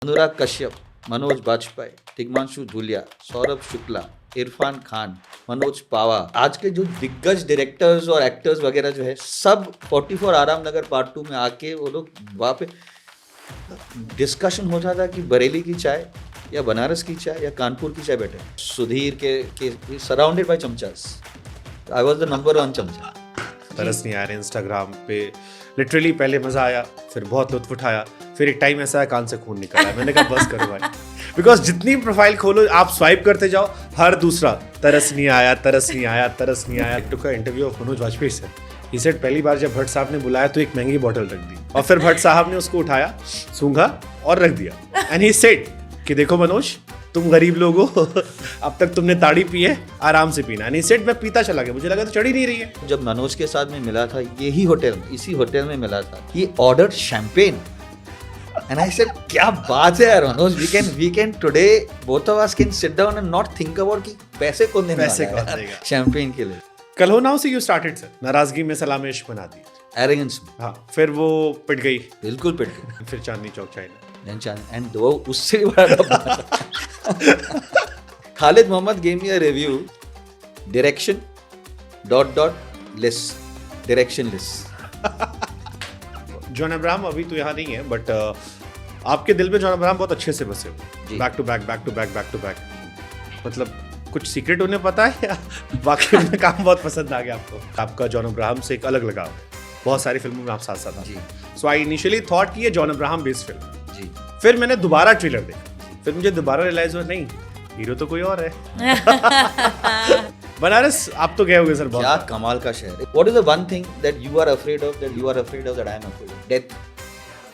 अनुराग कश्यप, मनोज बाजपेयी, तिग्मांशु धूलिया, सौरभ शुक्ला, इरफान खान, मनोज पावा, आज के जो दिग्गज डायरेक्टर्स और एक्टर्स वगैरह जो है सब 44 आराम नगर पार्ट 2 में आके वो लोग वहाँ पे डिस्कशन होता था कि बरेली की चाय या बनारस की चाय या कानपुर की चाय बेटर। सुधीर के surrounded by chamchas, I was the number 1 chamcha. तरस नहीं आ रहे इंस्टाग्राम पे। लिटरली पहले मजा आया, फिर बहुत लुत्फ उठाया, फिर एक टाइम ऐसा है कान से खून निकला। मैंने कहा बस करो भाई, बिकॉज जितनी प्रोफाइल खोलो आप स्वाइप करते जाओ, हर दूसरा तरस नहीं आया, तरस नहीं आया, तरस नहीं आया। टुक का इंटरव्यू ऑफ मनोज वाजपेयी से, ही सेड पहली बार जब भट्ट साहब ने बुलाया तो एक महंगी बोतल रख दी और फिर भट्ट साहब ने उसको उठाया, सूंघा और रख दिया। एंड ही सेड कि देखो मनोज, तुम गरीब लोग हो, अब तक तुमने ताड़ी पी है, आराम से पीना। नहीं सेट मैं पीता चला गया, मुझे लगा तो चढ़ी नहीं रही है। जब मनोज के साथ में मिला था यही होटल, इसी होटल में मिला था, he ordered champagne and I said क्या बात है यार Manoj, we can today both of us can sit down and not think about कि पैसे कौन देने पैसे वाला है कौन देगा शैंपेन के लिए। कल्होनाव से यू स्टार्टेड सर, नाराजगी में सलामेश बना दी। एरोगेंस में हाँ, फिर वो पिट गई, बिल्कुल पिट गए। फिर चांदनी चौक चाइना। एंड दो उससे भी बड़ा डब्बा। Khalid Mohammed gave me a review, direction ... less, directionless। John Abraham अभी तो यहाँ नहीं है, बट आपके दिल में जॉन अब्राहम बहुत अच्छे से बसे जी। हुए, back to back back to back back to back. मतलब कुछ सीक्रेट उन्हें पता है या बाकी उन्हें काम बहुत पसंद आ गया आपको? आपका जॉन अब्राहम से एक अलग लगाव है, बहुत सारी फिल्मों में आप साथ साथ जी सो आई इनिशियली थॉट कि ये जॉन अब्राहम बेस्ड फिल्म है। जी। फिर मैंने दोबारा ट्रेलर देखा, फिर मुझे दोबारा रियलाइज हुआ नहीं, हीरो तो कोई और है। बनारस आप तो गए होंगे सर बहुत क्या बार। कमाल का शहर है। What is the one thing that you are afraid of, that you are afraid of, that I am afraid of? Death.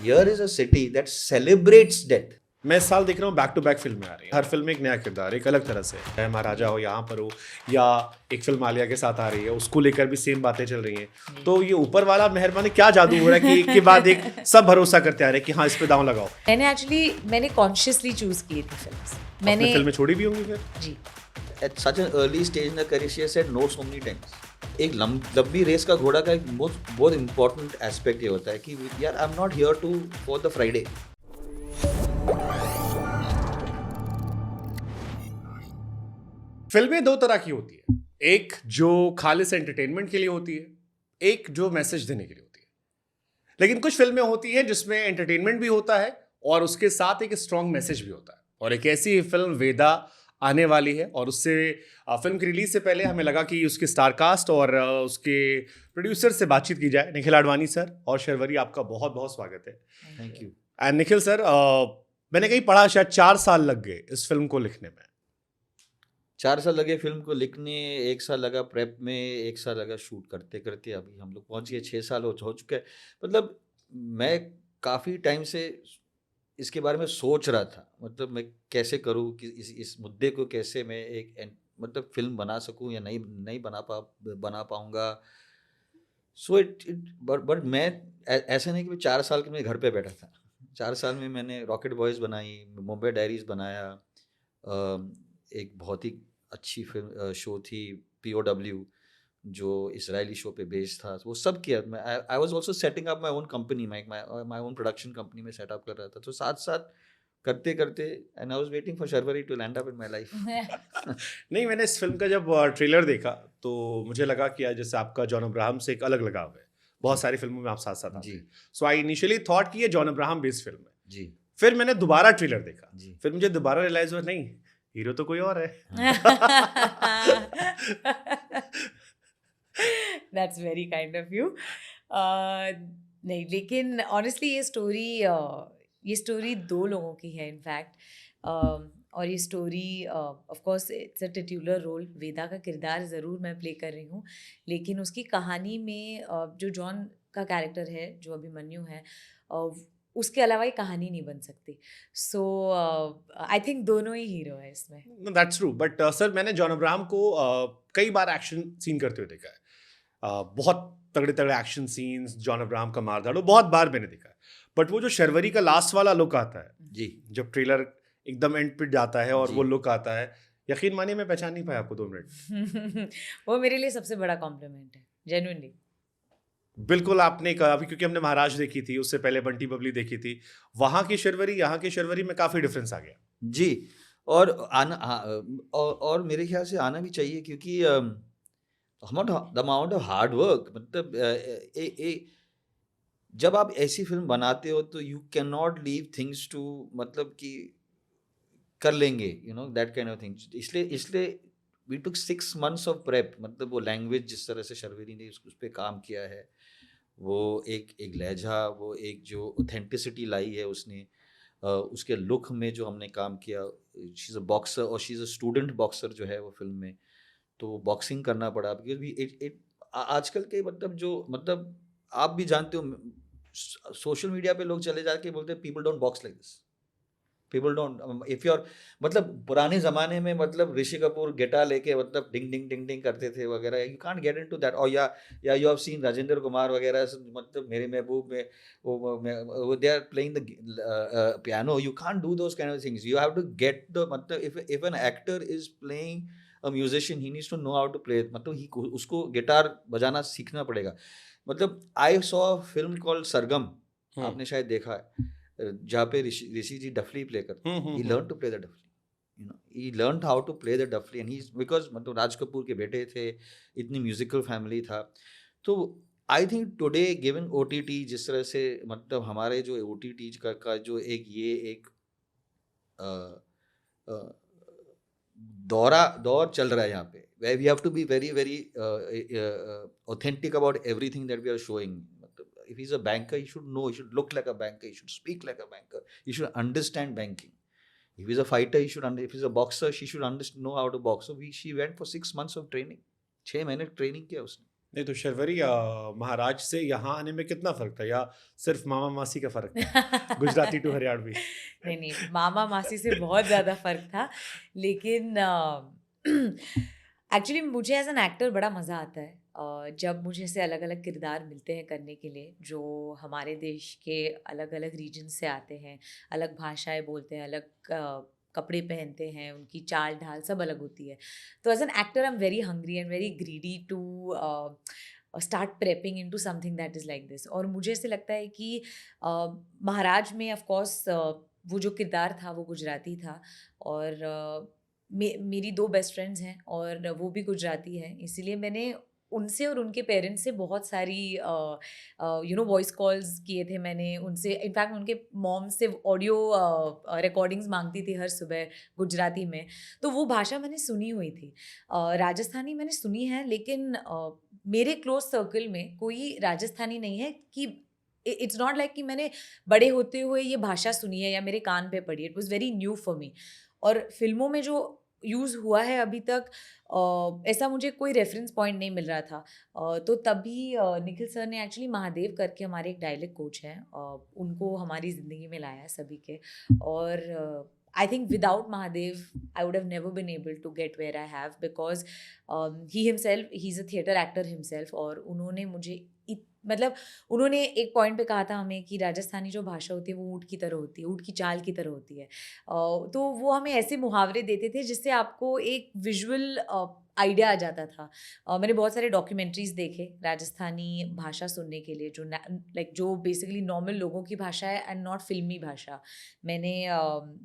Here is a city that celebrates death. मैं इस साल देख रहा हूँ बैक टू बैक फिल्में आ रही हैं, हर film में एक नया किरदार, एक अलग तरह से, चाहे महाराजा हो, यहाँ पर हो, या एक फिल्म आलिया के साथ आ रही है, उसको लेकर भी सेम बातें चल रही हैं। तो ये ऊपर वाला मेहरबानी क्या जादू हो रहा है कि एक के बाद एक सब भरोसा करते आ रहे हैं कि हाँ इस पे दांव लगाओ। मैंने कॉन्शियसली चूज की थी फिल्म। आपने फिल्में छोड़ी भी होंगी फिर? जी, At such an early stage in her career, she has said no so many times. एक लंबी रेस का घोड़ा का एक बहुत इम्पोर्टेंट एस्पेक्ट ये होता है कि यार I am not here to for the Friday. फिल्में दो तरह की होती है, एक जो खालिस एंटरटेनमेंट के लिए होती है, एक जो मैसेज देने के लिए होती है। लेकिन कुछ फिल्में होती हैं जिसमें एंटरटेनमेंट भी होता है और उसके साथ एक स्ट्रॉन्ग मैसेज भी होता है, और एक ऐसी फिल्म वेदा आने वाली है। और उससे फिल्म की रिलीज से पहले हमें लगा कि उसके स्टार कास्ट और उसके प्रोड्यूसर से बातचीत की जाए। निखिल आडवाणी सर और शर्वरी, आपका बहुत बहुत स्वागत है। Thank you. And Nikhil sir, मैंने कहीं पढ़ा शायद 4 साल लग गए इस फिल्म को लिखने में। 4 साल लगे फिल्म को लिखने, 1 साल लगा प्रेप में, 1 साल लगा शूट करते करते, अभी हम लोग पहुंच गए 6 साल हो चुके हैं। मतलब मैं काफ़ी टाइम से इसके बारे में सोच रहा था, मतलब मैं कैसे करूं कि इस मुद्दे को कैसे मैं मतलब फिल्म बना सकूं या नहीं बना पाऊंगा। सो बट मैं ऐसा नहीं कि मैं 4 साल के मैं घर पे बैठा था। 4 साल में मैंने रॉकेट बॉयज़ बनाई, मुंबई डायरीज बनाया, एक बहुत ही अच्छी फिल्म शो थी POW जो इसराइली शो पे बेस्ड था, वो सब किया। मैं I was also setting up my own company, my own production company में सेटअप कर रहा था। तो साथ साथ करते करते and I was waiting for Sharvari to land up in my life. नहीं, मैंने इस फिल्म का जब ट्रेलर देखा तो मुझे लगा कि यार जैसे आपका जॉन अब्राहम से एक अलग लगाव है, बहुत सारी फिल्मों में आप साथ साथ आते जी हैं। सो आई इनिशियली थॉट कि ये जॉन अब्राहम बेस्ड फिल्म है। जी फिर मैंने दोबारा ट्रेलर देखा, जी। फिर मुझे दोबारा रियलाइज हुआ नहीं, हीरो तो कोई और है। That's very kind of you. नहीं, लेकिन ऑनेस्टली ये स्टोरी 2 लोगों की है इनफैक्ट। और ये story of course it's a titular role, Veda का किरदार ज़रूर मैं प्ले कर रही हूँ, लेकिन उसकी कहानी में जो जॉन का कैरेक्टर है, जो अभिमन्यु है, उसके अलावा ये कहानी नहीं बन सकती। सो आई थिंक दोनों ही हीरो है इसमें। दैट्स ट्रू, बट सर मैंने जॉन अब्राहम को कई बार एक्शन सीन करते हुए देखा है। बहुत तगड़े तगड़े एक्शन सीन्स, जॉन अब्राहम का मारधाड़ बहुत बार मैंने देखा है। बट वो जो शर्वरी का लास्ट वाला लुक आता है, जी जब ट्रेलर एकदम एंड पे जाता है और जी। वो लुक आता है, यकीन मानिए मैं पहचान नहीं पाया आपको 2 मिनट। वो मेरे लिए सबसे बड़ा कॉम्प्लीमेंट है, जेन्युइनली। बिल्कुल आपने कहा अभी, क्योंकि हमने महाराज देखी थी, उससे पहले बंटी बबली देखी थी, वहां की शिरवरी यहाँ की शिरवरी में काफी डिफरेंस आ गया। जी। और आना हाँ, और मेरे ख्याल से आना भी चाहिए, क्योंकि the amount of hard work, मतलब जब आप ऐसी फिल्म बनाते हो तो you can not leave things to, मतलब कि कर लेंगे, दैट काइंड ऑफ थिंग्स। इसलिए we took 6 months of prep, मतलब वो लैंग्वेज जिस तरह से शर्वरी ने उस पर काम किया है, वो एक लहजा, वो एक जो ऑथेंटिसिटी लाई है उसने, उसके लुक में जो हमने काम किया। शी इज़ अ बॉक्सर और she is a student boxer जो है वो फिल्म में, तो बॉक्सिंग करना पड़ा, बिकॉज भी आजकल के मतलब आप भी जानते हो, सोशल मीडिया पे लोग चले जाके बोलते हैं people don't box like this, people don't, if you are, मतलब पुराने ज़माने में मतलब ऋषि कपूर गिटार लेके मतलब डिंग डिंग डिंग डिंग करते थे वगैरह, you can't get into that. और या you have seen Rajendra Kumar वगैरह, मतलब मेरे महबूब में वो they are playing the piano, you can't do those kind of things, you have to get the, मतलब if an actor is playing a musician, he needs to know how to play, मतलब he उसको guitar बजाना सीखना पड़ेगा। मतलब I saw film called Sargam, आपने शायद देखा है, जहाँ पे ऋषि जी डफली प्ले करते हैं। He learn to play the daphli, he learn how to play the daphli, and he because मतलब राज कपूर के बेटे थे, इतनी म्यूजिकल फैमिली था। तो I think today given OTT, जिस तरह से मतलब हमारे जो OTT का जो एक दौर चल रहा है यहाँ पे, where we have to be very very authentic about everything that we are showing. मतलब if he's a banker, he should know, he should look like a banker, he should speak like a banker, he should understand banking. If he's a fighter, if he's a boxer, she should know how to box. So she went for 6 months of training, 6 महीने training किया उसने। नहीं तो शिरवरी महाराज से यहाँ आने में कितना फर्क था, या सिर्फ मामा मासी का फर्क था, गुजराती टू हरियाणवी? नहीं, मामा मासी से बहुत ज़्यादा फ़र्क था, लेकिन एक्चुअली मुझे एज़ एन एक्टर बड़ा मज़ा आता है जब मुझे ऐसे अलग अलग किरदार मिलते हैं करने के लिए, जो हमारे देश के अलग अलग रीजन से आते हैं, अलग भाषाएं बोलते हैं, अलग कपड़े पहनते हैं, उनकी चाल ढाल सब अलग होती है। तो as an actor I am very hungry and very greedy to start prepping into something that is like this. और मुझे ऐसे लगता है कि महाराज में ऑफकोर्स वो जो किरदार था वो गुजराती था, और मेरी 2 बेस्ट फ्रेंड्स हैं और वो भी गुजराती हैं, इसीलिए मैंने उनसे और उनके पेरेंट्स से बहुत सारी वॉइस कॉल्स किए थे मैंने उनसे। इनफैक्ट उनके मॉम से ऑडियो रिकॉर्डिंग्स मांगती थी हर सुबह गुजराती में, तो वो भाषा मैंने सुनी हुई थी। राजस्थानी मैंने सुनी है, लेकिन मेरे क्लोज सर्कल में कोई राजस्थानी नहीं है कि इट्स नॉट लाइक कि मैंने बड़े होते हुए ये भाषा सुनी है या मेरे कान पे पड़ी। It was very new for me. और फिल्मों में जो यूज़ हुआ है अभी तक ऐसा मुझे कोई रेफरेंस पॉइंट नहीं मिल रहा था। तो तभी निखिल सर ने एक्चुअली महादेव करके हमारे एक डायलेक्ट कोच हैं, उनको हमारी ज़िंदगी में लाया सभी के। और I think without Mahadev, I would have never been able to get where I have, because he's a theatre actor himself, और उन्होंने मुझे मतलब उन्होंने एक पॉइंट पे कहा था हमें कि राजस्थानी जो भाषा होती है वो ऊँट की तरह होती है, ऊँट की चाल की तरह होती है। तो वो हमें ऐसे मुहावरे देते थे जिससे आपको एक विजुअल आइडिया आ जाता था। मैंने बहुत सारे डॉक्यूमेंट्रीज देखे राजस्थानी भाषा सुनने के लिए, जो बेसिकली नॉर्मल लोगों की भाषा है एंड नॉट फिल्मी भाषा। मैंने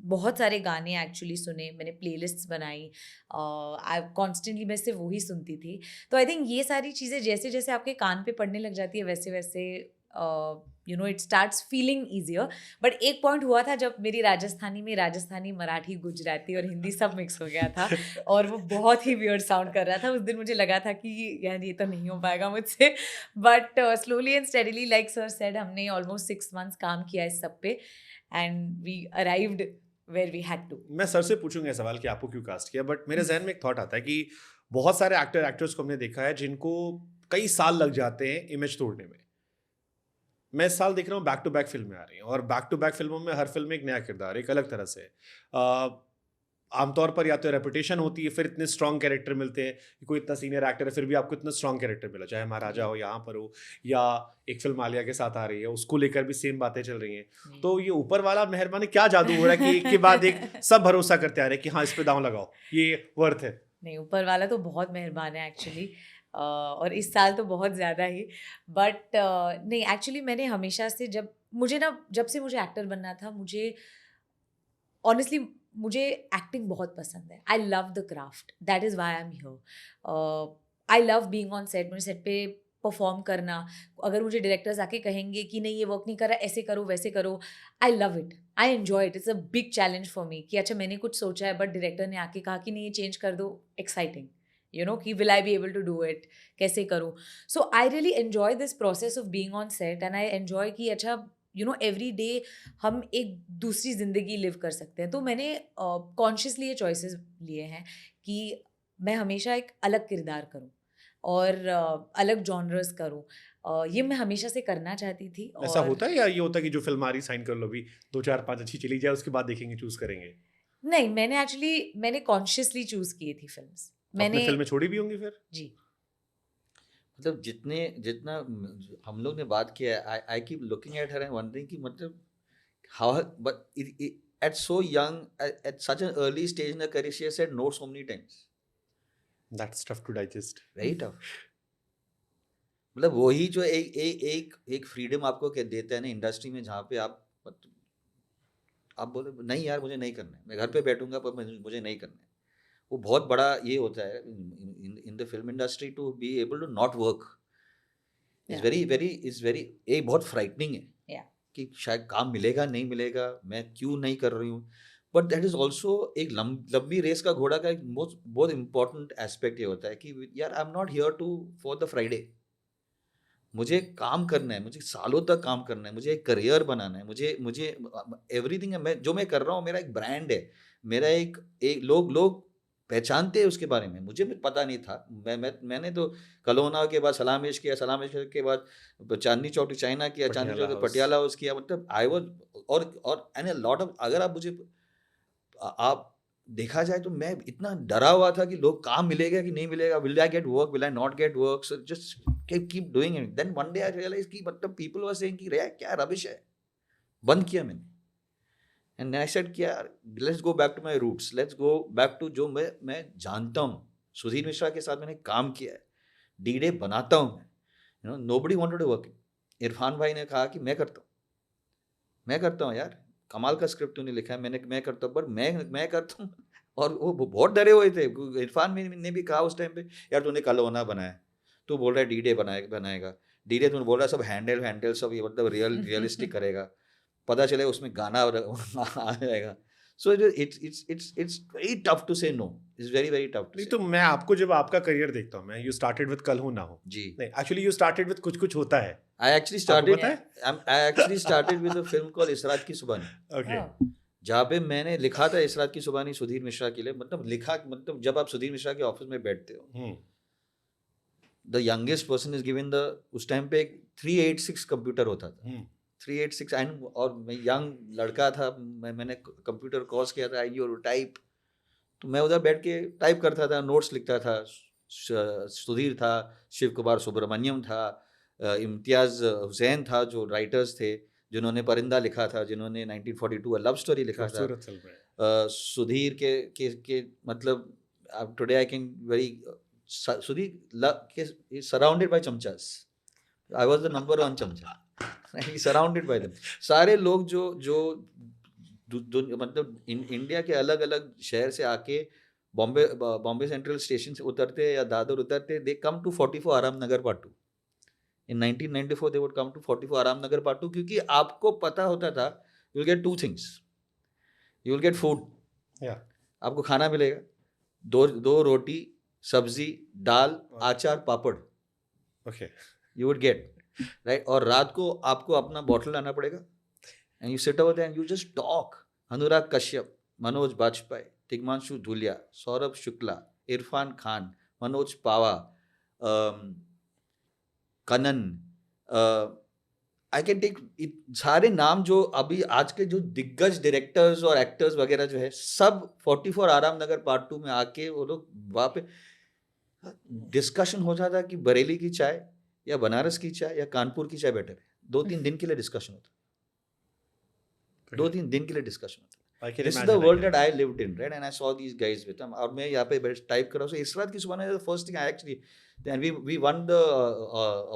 बहुत सारे गाने एक्चुअली सुने, मैंने प्लेलिस्ट्स बनाई, कॉन्स्टेंटली मैं सिर्फ वही सुनती थी। तो आई थिंक ये सारी चीज़ें जैसे जैसे आपके कान पे पड़ने लग जाती है वैसे वैसे it starts feeling easier. But एक पॉइंट हुआ था जब मेरी राजस्थानी में राजस्थानी, मराठी, गुजराती और हिंदी सब मिक्स हो गया था, और वो बहुत ही वियर्ड साउंड कर रहा था। उस दिन मुझे लगा था कि यार ये तो नहीं हो पाएगा मुझसे। But slowly and steadily, like sir said, हमने ऑलमोस्ट 6 months काम किया इस सब पे, and we arrived where we had to. मैं सर से पूछूंगा सवाल कि आपको क्यों कास्ट किया, बट मेरे जहन में एक थॉट आता है कि बहुत सारे एक्टर एक्ट्रेस को हमने देखा है जिनको कई साल लग जाते हैं इमेज तोड़ने में। मैं इस साल देख रहा हूँ बैक टू बैक फिल्में आ रही हैं, और बैक टू बैक फिल्मों में हर फिल्म में एक नया किरदार, एक अलग तरह से। आमतौर पर या तो रेपुटेशन होती है, फिर इतने स्ट्रॉन्ग कैरेक्टर मिलते हैं कि कोई इतना सीनियर एक्टर है फिर भी आपको इतना स्ट्रॉन्ग कैरेक्टर मिला, चाहे महाराजा हो, यहाँ पर हो, या एक फिल्म आलिया के साथ आ रही है उसको लेकर भी सेम बातें चल रही हैं। तो ये ऊपर वाला मेहरबानी क्या जादू हो रहा है कि एक के बाद एक सब भरोसा करते आ रहे हैं कि हाँ इस पे दांव लगाओ, ये वर्थ है? नहीं, ऊपर वाला तो बहुत मेहरबान है एक्चुअली। और इस साल तो बहुत ज़्यादा ही, बट नहीं, एक्चुअली मैंने हमेशा से जब से मुझे एक्टर बनना था, ऑनेस्टली मुझे एक्टिंग बहुत पसंद है. I love the craft, that is why I am here. I love being on set. मुझे सेट पे परफॉर्म करना, अगर मुझे डायरेक्टर्स आके कहेंगे कि नहीं ये वर्क नहीं कर रहा, ऐसे करो वैसे करो, I love it, I enjoy it. It's a big challenge for me कि अच्छा मैंने कुछ सोचा है बट डायरेक्टर ने आके कहा कि नहीं ये चेंज कर दो. एक्साइटिंग, यू नो, कि will I be able to do it, कैसे करूँ. So I really enjoy this process of being on set, and I enjoy कि अच्छा यू नो एवरी डे हम एक दूसरी ज़िंदगी लिव कर सकते हैं. तो मैंने कॉन्शियसली ये चॉइसेस लिए हैं कि मैं हमेशा एक अलग किरदार करूँ और अलग जॉनर्स करूँ. ये मैं हमेशा से करना चाहती थी. ऐसा और होता है या ये होता है कि जो फिल्म आ रही साइन कर लो, भी 2 4 5 अच्छी चली जाए उसके बाद देखेंगे, चूज करेंगे? नहीं, मैंने कॉन्शियसली चूज़ की थी फिल्म्स. आपने मैंने फिल्में छोड़ी भी होंगी फिर? जी. मतलब जितना हम लोग ने बात किया है, I keep looking at her and wondering कि मतलब how, but at so young, at such an early stage in the career, she has said no so many times. That's tough to digest. Very tough. मतलब वही जो एक freedom आपको देता है ना इंडस्ट्री में, जहाँ पे आप बोले नहीं यार मुझे नहीं करना है, मैं घर पे बैठूंगा पर मुझे नहीं करना है. वो बहुत बड़ा ये होता है in the film industry to be able to not work. Yeah. Is very ये बहुत फ्राइटनिंग है Yeah. कि शायद काम मिलेगा नहीं मिलेगा, मैं क्यों नहीं कर रही हूँ. बट दैट इज ऑल्सो एक लंबी रेस का घोड़ा का एक बहुत इंपॉर्टेंट एस्पेक्ट ये होता है कि यार I am not here to for the Friday. मुझे काम करना है, मुझे सालों तक काम करना है, मुझे एक करियर बनाना है, मुझे एवरीथिंग है. मैं कर रहा हूँ, मेरा एक ब्रांड है, मेरा एक लोग पहचानते हैं उसके बारे में. मुझे भी पता नहीं था. मैंने तो कलोना के बाद सलामेश किया, सलामेश के बाद चांदनी चौक टू चाइना किया, चांदनी चौक से पटियाला हाउस किया. मतलब आई वाज और एंड लॉट ऑफ, अगर आप देखा जाए तो मैं इतना डरा हुआ था कि लोग काम मिलेगा कि नहीं मिलेगा, will I get work, will I not get work. So just keep doing it. Then one day I realize कि मतलब पीपल वर सेइंग कि रे क्या रबिश है. बंद किया मैंने. एंड आई सेड कि यार let's go back to my roots, let's go back to जो मैं जानता हूँ. सुधीर मिश्रा के साथ मैंने काम किया है, डी-डे बनाता हूँ मैं. You know nobody wanted to work. Irfan भाई ने कहा कि मैं करता हूँ यार, कमाल का स्क्रिप्ट तूने लिखा है, मैं करता हूँ, पर मैं करता हूँ. और वो बहुत डरे हुए थे. इरफान ने भी कहा उस टाइम पे यार तूने कल होना बनाया, तू बोल रहा है डी-डे बनाएगा, डी-डे तूने बोल रहा है सब हैंडल सब ये मतलब रियलिस्टिक करेगा, पता चले उसमें गाना आ जाएगा. So it's very tough to say no. It's very tough. नहीं तो मैं आपको जब आपका करियर देखता हूँ, मैं यू स्टार्टेड विद कल हो ना हो, जी. नहीं एक्चुअली यू स्टार्टेड विद कुछ कुछ होता है. I actually started with a film called Ishrat की सुबानी. ओके. जहाँ पे मैंने लिखा था इशरात की सुबानी सुधीर मिश्रा के लिए. मतलब जब आप सुधीर मिश्रा के ऑफिस में बैठते हो, the youngest person is given the, उस टाइम पे एक 386 कंप्यूटर होता था. 386 एंड और मैं यंग लड़का था, मैंने कंप्यूटर कोर्स किया था, यूर टाइप. तो मैं उधर बैठ के टाइप करता था, नोट्स लिखता था. सुधीर था, शिव कुमार सुब्रमण्यम था, इम्तियाज़ हुसैन था, जो राइटर्स थे जिन्होंने परिंदा लिखा था, जिन्होंने 1942 लव स्टोरी लिखा था. सुधीर के मतलब today I can very, Sudhir surrounded by chamchas. I was the number 1 chamcha. Surrounded by them. सारे लोग जो मतलब इंडिया के अलग अलग शहर से आके बॉम्बे सेंट्रल स्टेशन से उतरते या दादर उतरते, दे कम टू 44 आराम नगर part 2. In 1994 they would come to 44 आराम नगर पार्ट 2, क्योंकि आपको पता होता था you will get 2 things. You will get food. Yeah. आपको खाना मिलेगा, दो रोटी, सब्जी, दाल, अचार, पापड़. Okay. You would get, right? और रात को आपको अपना बॉटल लाना पड़ेगा. And you sit over there and you just talk. Anurag Kashyap, Manoj Bajpayee, Tigmanshu Dhulia, Saurabh Shukla, Irfan Khan, Manoj Pahwa, Kanan, I can take सारे नाम जो अभी आज के जो दिग्गज डायरेक्टर्स और एक्टर्स वगैरह जो है, सब 44 आराम नगर पार्ट 2 में आके वो लोग वहाँ पे डिस्कशन हो जाता कि बरेली की चाय या बनारस की चाय या कानपुर की चाय बेटर है. 2-3 दिन के लिए डिस्कशन होता. 2-3 दिन के लिए डिस्कशन होता. I can This is imagine, the I world can that I imagine. lived in, right? And I saw these guys with them. और मैं यहाँ पे टाइप कर रहा हूँ. So इशरात की सुभान है the first thing I actually, then we won the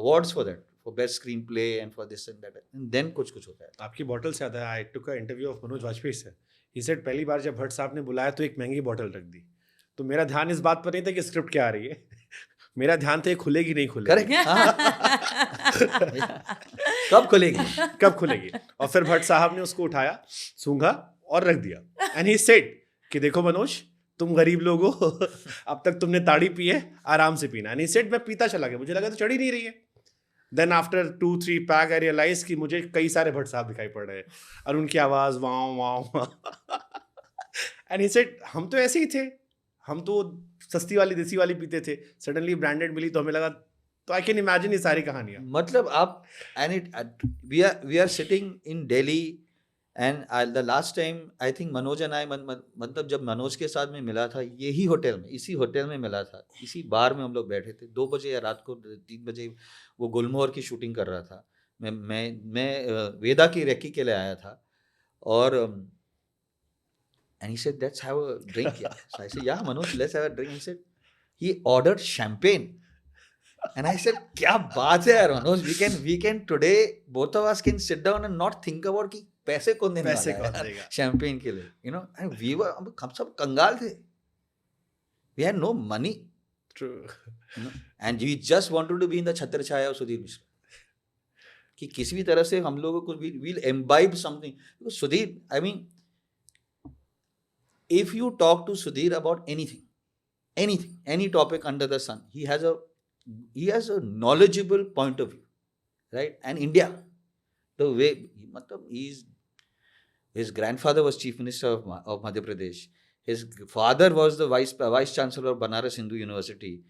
awards for that, for best screenplay and for this and that. And then कुछ होता है. आपकी बॉटल से आता है. I took a interview of Manoj Vajpayee से. ही सेड पहली बार जब भट्ट साहब ने बुलाया तो एक महंगी बॉटल रख दी. तो मेरा ध्यान इस बात पर नहीं था कि स्क्रिप्ट क्या आ रही है. मेरा ध्यान था ये खुलेगी नहीं खुलेगी. Correct? कब खुलेगी? कब खुलेगी. और फिर भट्ट साहब ने उसको उठाया, सूंघा और रख दिया. एंड ही सेड कि देखो मनोज, तुम गरीब लोग हो, अब तक तुमने ताड़ी पी है, आराम से पीना. एंड ही सेड मैं पीता चला गया, मुझे लगा तो चढ़ ही नहीं रही है. देन आफ्टर 2-3 पैक आई रियलाइज कि मुझे कई सारे भट्ट साहब दिखाई पड़ रहे हैं और उनकी आवाज वाव वाव. एंड ही सेड हम तो ऐसे ही थे, हम तो सस्ती वाली देसी वाली पीते थे, सडनली ब्रांडेड मिली तो हमें लगा. तो आई कैन इमेजिन ये सारी कहानियां. मतलब आप we are sitting in Delhi and the last time I think Manoj and I मतलब जब मनोज के साथ में मिला था यही होटल में, इसी होटल में मिला था, इसी बार में हम लोग बैठे थे 2 बजे या रात को 3 बजे. वो गुलमोहर की शूटिंग कर रहा था. मैं वेदा की रेकी के लिए आया था और and he said let's have a drink. Yeah. So I said yeah Manoj, let's have a drink. He said he ordered champagne. And I said क्या बात है यार Manoj, we can today both of us can sit down and not think about कि पैसे कौन देने पैसे वाला कौन है देगा. शैम्पेन के लिए, you know. And we were, हम सब कंगाल थे, we had no money, True. you know? And we just wanted to be in the छत्र छाया of सुधीर मिश्रा, कि किसी भी तरह से हम लोगों को we'll imbibe something. Because Sudhir, I mean, if you talk to Sudhir about anything, any topic under the sun, he has a knowledgeable point of view, right? And India, the way मतलब his grandfather was chief minister of Madhya Pradesh. His father was the vice chancellor of Banaras Hindu University.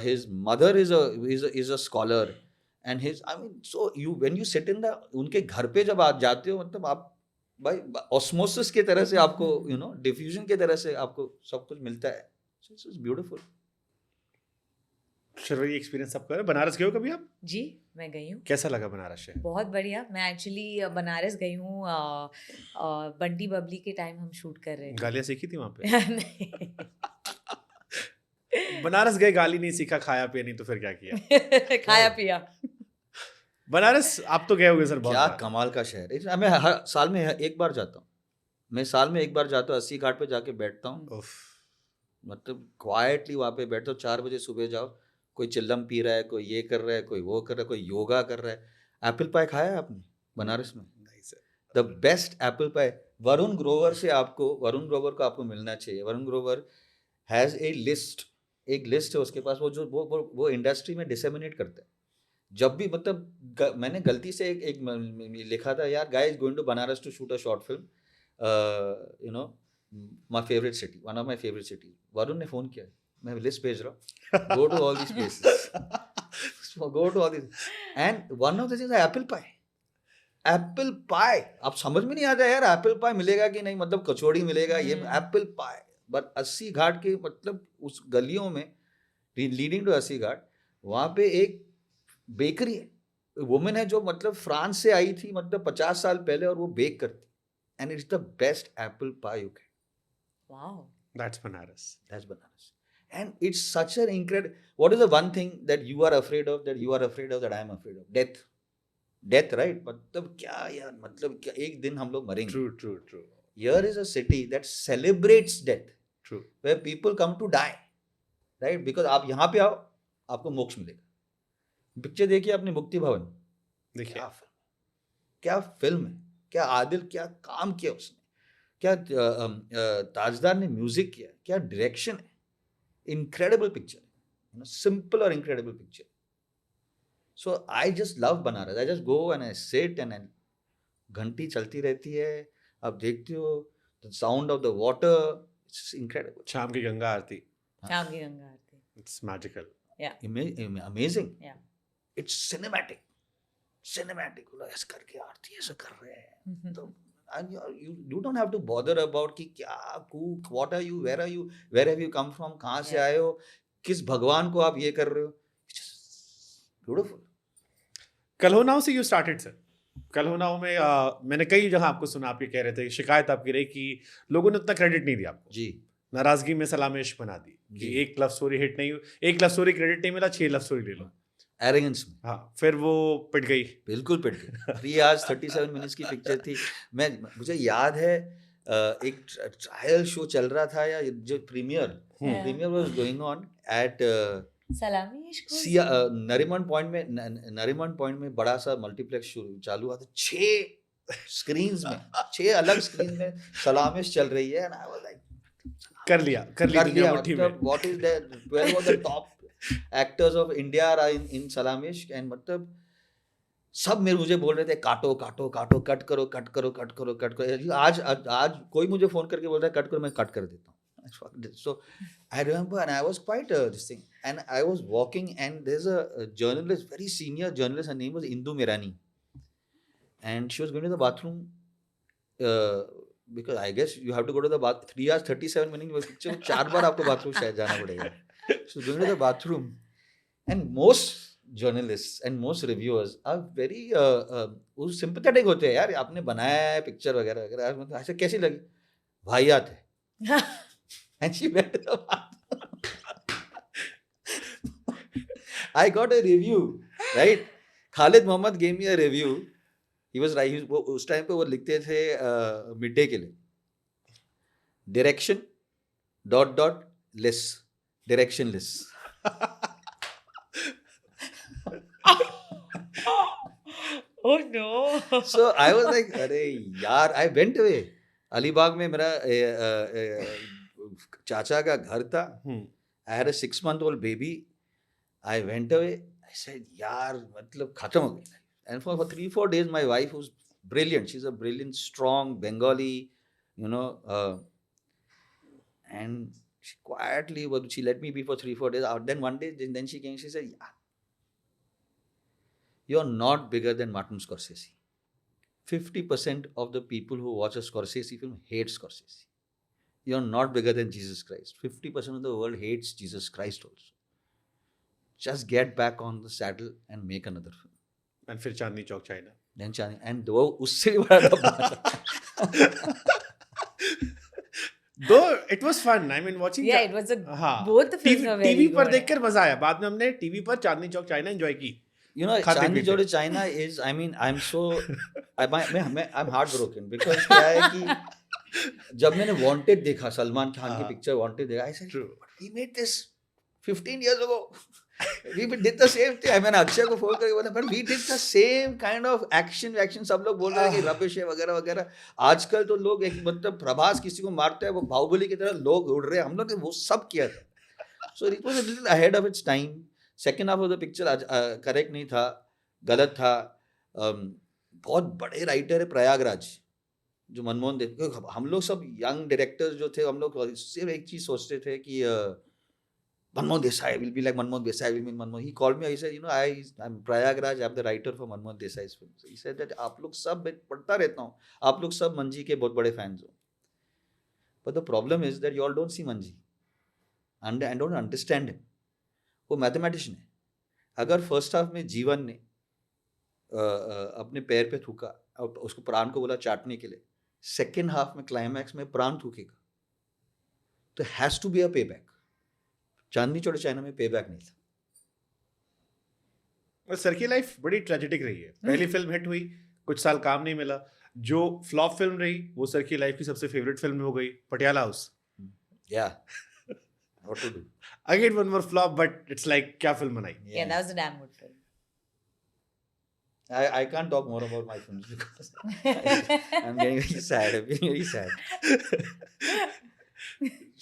His mother is a scholar, and so when you sit in उनके घर पे जब आप जाते हो, मतलब आप भाई ऑस्मोसिस के तरह से आपको डिफ्यूजन के तरह से आपको सब कुछ मिलता है. So it's beautiful. Sharvari experience आपका है. बनारस गए हो कभी आप? जी, मैं गई हूँ. कैसा लगा बनारस शहर? बहुत बढ़िया. मैं एक्चुअली बनारस गई हूँ बंटी बबली के टाइम हम शूट कर रहे थे. गालियाँ सीखी थी वहाँ पे? नहीं. बनारस गए, गाली नहीं सीखा, खाया पिया नहीं, तो फिर क्या किया? खाया पिया. बनारस आप तो गए होगे सर बहुत क्या बार. कमाल का शहर है. मैं हर साल में एक बार जाता हूँ. मैं साल में एक बार जाता हूँ, 80 घाट पे जाके बैठता हूँ. उफ. मतलब क्वाइटली वहाँ पे बैठता हूँ. 4 बजे सुबह जाओ, कोई चिल्लम पी रहा है, कोई ये कर रहा है, कोई वो कर रहा है, कोई योगा कर रहा है. एप्पल पाई खाया है आपने बनारस में? नहीं sir. The best apple pie. Varun Grover को आपको मिलना चाहिए. वरुण ग्रोवर हैज़ एक लिस्ट है उसके पास, वो इंडस्ट्री में डिसेमिनेट करता है. जब भी मतलब मैंने गलती से एक लिखा था यार, guys going to Banaras to shoot a short film, my favourite city, one of my favourite city. Varun ने फोन किया, मैं लिस्ट भेज रहा हूँ, go to all this places, go to all this. And one of the things apple pie. आप समझ में नहीं आता यार एप्पल पाई मिलेगा कि नहीं, मतलब कचौड़ी मिलेगा, ये एप्पल पाई. बट 80 घाट के मतलब उस गलियों में लीडिंग टू 80 घाट, वहाँ पे एक बेकरी है, वुमेन है जो मतलब फ्रांस से आई थी मतलब 50 साल पहले, और वो बेक करती. And it's the best apple pie you can. Wow. That's Banaras. And it's such an incredible. What is the one thing that you are afraid of, that I am afraid of? Death, right? मतलब क्या यार, मतलब क्या एक दिन हम लोग मरेंगे. True. Here is a city that celebrates death. True. Where people come to die, right? Because आप यहाँ पे आओ, आपको मोक्ष मिलेगा. पिक्चर देखिए आपने मुक्ति भवन, देखिए क्या फिल्म है, क्या आदिल, क्या काम किया उसने, क्या ताजदार ने म्यूजिक किया, क्या डायरेक्शन है. इनक्रेडिबल पिक्चर, सिंपल और incredible picture. So I just love Banaras. I just go and I sit and घंटी चलती रहती है, आप देखते हो the sound of the water. It's incredible. शाम की गंगा आरती. It's magical. Amazing. Yeah. It's cinematic. ऐसा करके आरती ऐसा कर रहे हैं. तो and you don't have to bother about कि क्या cook, what are you, where have you come from, कहाँ से आए हो, किस भगवान को आप ये कर रहे हो. It's just beautiful. Kalhonao से you started sir. कल हो ना हो में मैंने कई जगह आपको सुना, आप ये कह रहे थे, शिकायत आपकी रही कि लोगों ने उतना क्रेडिट नहीं दिया आपको, जी नाराजगी में सलामेश बना दी कि जी एक लव स्टोरी हिट नहीं, एक लव स्टोरी क्रेडिट नहीं मिला, 6 लव स्टोरी ले लो। एरोगेंस में हाँ, फिर वो पिट गई। बिल्कुल पिट गई। 3 आवर्स 37 मिनट्स की पिक्चर थी। मुझे याद है एक ट्रायल शो चल रहा था या जो premiere was going on at सलामी इश्क हुई। सिया नरीमन पॉइंट में बड़ा सा मल्टीप्लेक्स चालू हुआ था। 6 स्क्रीन्स में 6 अलग स्क्रीन में सलामिश चल रही है, एंड आई वाज लाइक कर लिया दुनिया मुट्ठी में। मतलब what is that 12 of the top actors of India are in सलामिश, एंड मतलब सब मुझे बोल रहे थे काटो कट करो। आज कोई मुझे फोन करके बोल रहा है कट करो, मैं कट कर देता हूँ। So I remember, and I was quite this thing, and I was walking, and there's a journalist, very senior journalist. Her name was Indu Mirani, and she was going to the bathroom because I guess you have to go to the bath 3 hours 37 minutes में picture में 4 बार आपको bathroom शायद जाना पड़ेगा. She was going to the bathroom, and most journalists and most reviewers are very वो sympathetic होते हैं यार, आपने बनाया है पिक्चर वगैरह वगैरह, मतलब ऐसे कैसी लगी, वाहियात है. And she went to the bathroom. I got a review, right? Khalid Mohammad gave me a review. He was right. उस टाइम पे वो लिखते थे मिड डे के लिए, direction ... less, direction less. Oh no. So I was like, अरे यार, I went away. Alibag में मेरा चाचा का घर था. I had a 6-month-old baby. I went away. I said, यार मतलब खत्म हो गई. And for 3-4 days, my wife was brilliant. She's a brilliant, strong Bengali, and she quietly, she let me be for 3-4 days. Then one day, then she came. She said, yeah, you're not bigger than Martin Scorsese. 50% of the people who watch a Scorsese film hate Scorsese. You're not bigger than Jesus Christ. 50% of the world hates Jesus Christ also. Just get back on the saddle and make another film. And फिर Chandni Chowk China. Then Chinese, and वो उससे भी बड़ा डब्बा. Though it was fun. I mean watching. Yeah, it was a हाँ. both the films were very TV पर good. देखकर मजा आया. बाद में हमने टीवी पर चांदनी चौक चाइना एंजॉय की. You know, खाते Chandni पीते. Chowk China is, I mean, I'm heartbroken because क्या है कि जब मैंने Wanted देखा, सलमान खान की पिक्चर Wanted देखा, I said, we made this 15 years ago. We did the same thing. मैंने अक्षय को फोन करके बोला, but we did the same kind of action. सब लोग बोल रहे हैं कि रबिश है वगैरह वगैरह. आजकल तो लोग एक मतलब प्रभास किसी को मारता है, वो बाहुबली की तरह लोग उड़ रहे हैं. हम लोग ने वो सब किया था. So it was a little ahead of its time. Second half of the picture correct नहीं था, गलत था. बहुत बड़े राइटर है प्रयागराज, जो मनमोहन देव. हम लोग सब यंग डायरेक्टर्स जो थे, हम लोग सिर्फ एक चीज सोचते थे कि Manmohan Desai will be like Manmohan Desai will be Manmohan. He called me, I said, I am Prayagraj, I am the writer for Manmohan Desai's film. He said that आप लोग सब, मैं पढ़ता रहता हूँ, आप लोग सब मंजी के बहुत बड़े फैंस हो, but the problem is that you all don't see Manji and don't understand him. वो मैथमेटिशियन है. अगर फर्स्ट हाफ में जीवन ने अपने पैर पे थूका और उसको प्राण को बोला चाटने के लिए, सेकेंड हाफ में क्लाइमैक्स में प्राण थूकेगा, तो हैज टू बी अ पे बैक. चांदनी चौक चाइना में पे बैक नहीं था. सर की लाइफ बड़ी ट्रेजेडिक रही है. पहली फिल्म हिट हुई, कुछ साल काम नहीं मिला. जो फ्लॉप फिल्म रही वो सर की लाइफ की सबसे फेवरेट फिल्म हो गई, पटियाला हाउस. या what to do. Again one more flop, but it's like क्या फिल्म बनाई. Yeah, that was a damn good film. I can't talk more about my films because I'm getting very sad. I'm getting very sad.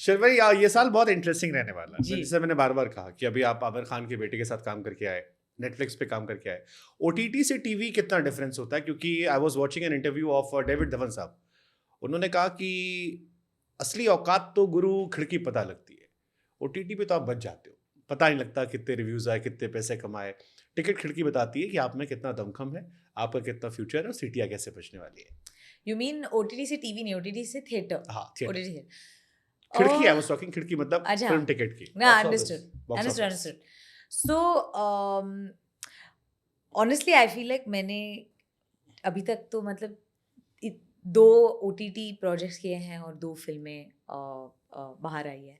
Sharma ji, ये साल बहुत interesting रहने वाला है. जी. जैसे मैंने बार बार कहा कि अभी आप आमिर खान के बेटे के साथ काम करके आए, नेटफ्लिक्स पे काम करके आए. OTT से टीवी कितना डिफरेंस होता है? क्योंकि आई was watching an interview of David Dhawan साहब. उन्होंने कहा कि असली औकात तो गुरु खिड़की पता लगती है, OTT पे तो आप बच जाते हो, पता नहीं लगता कितने रिव्यूज आए, कितने पैसे कमाए. टिकट खिड़की बताती है कि आप में कितना दमखम है, आपका कितना फ्यूचर है और सीटियां कैसे बचने वाली है. You mean OTT से टीवी नहीं, OTT से थिएटर. हाँ, थिएटर. OTT से खिड़की है, वो टॉकिंग खिड़की मतलब अच्छा. फिल्म टिकट की. Yeah, Box office. understood. So honestly I feel like मैंने अभी तक तो मतलब 2 OTT प्रोजेक्ट्स किए हैं और 2 फिल्में बाहर आई है,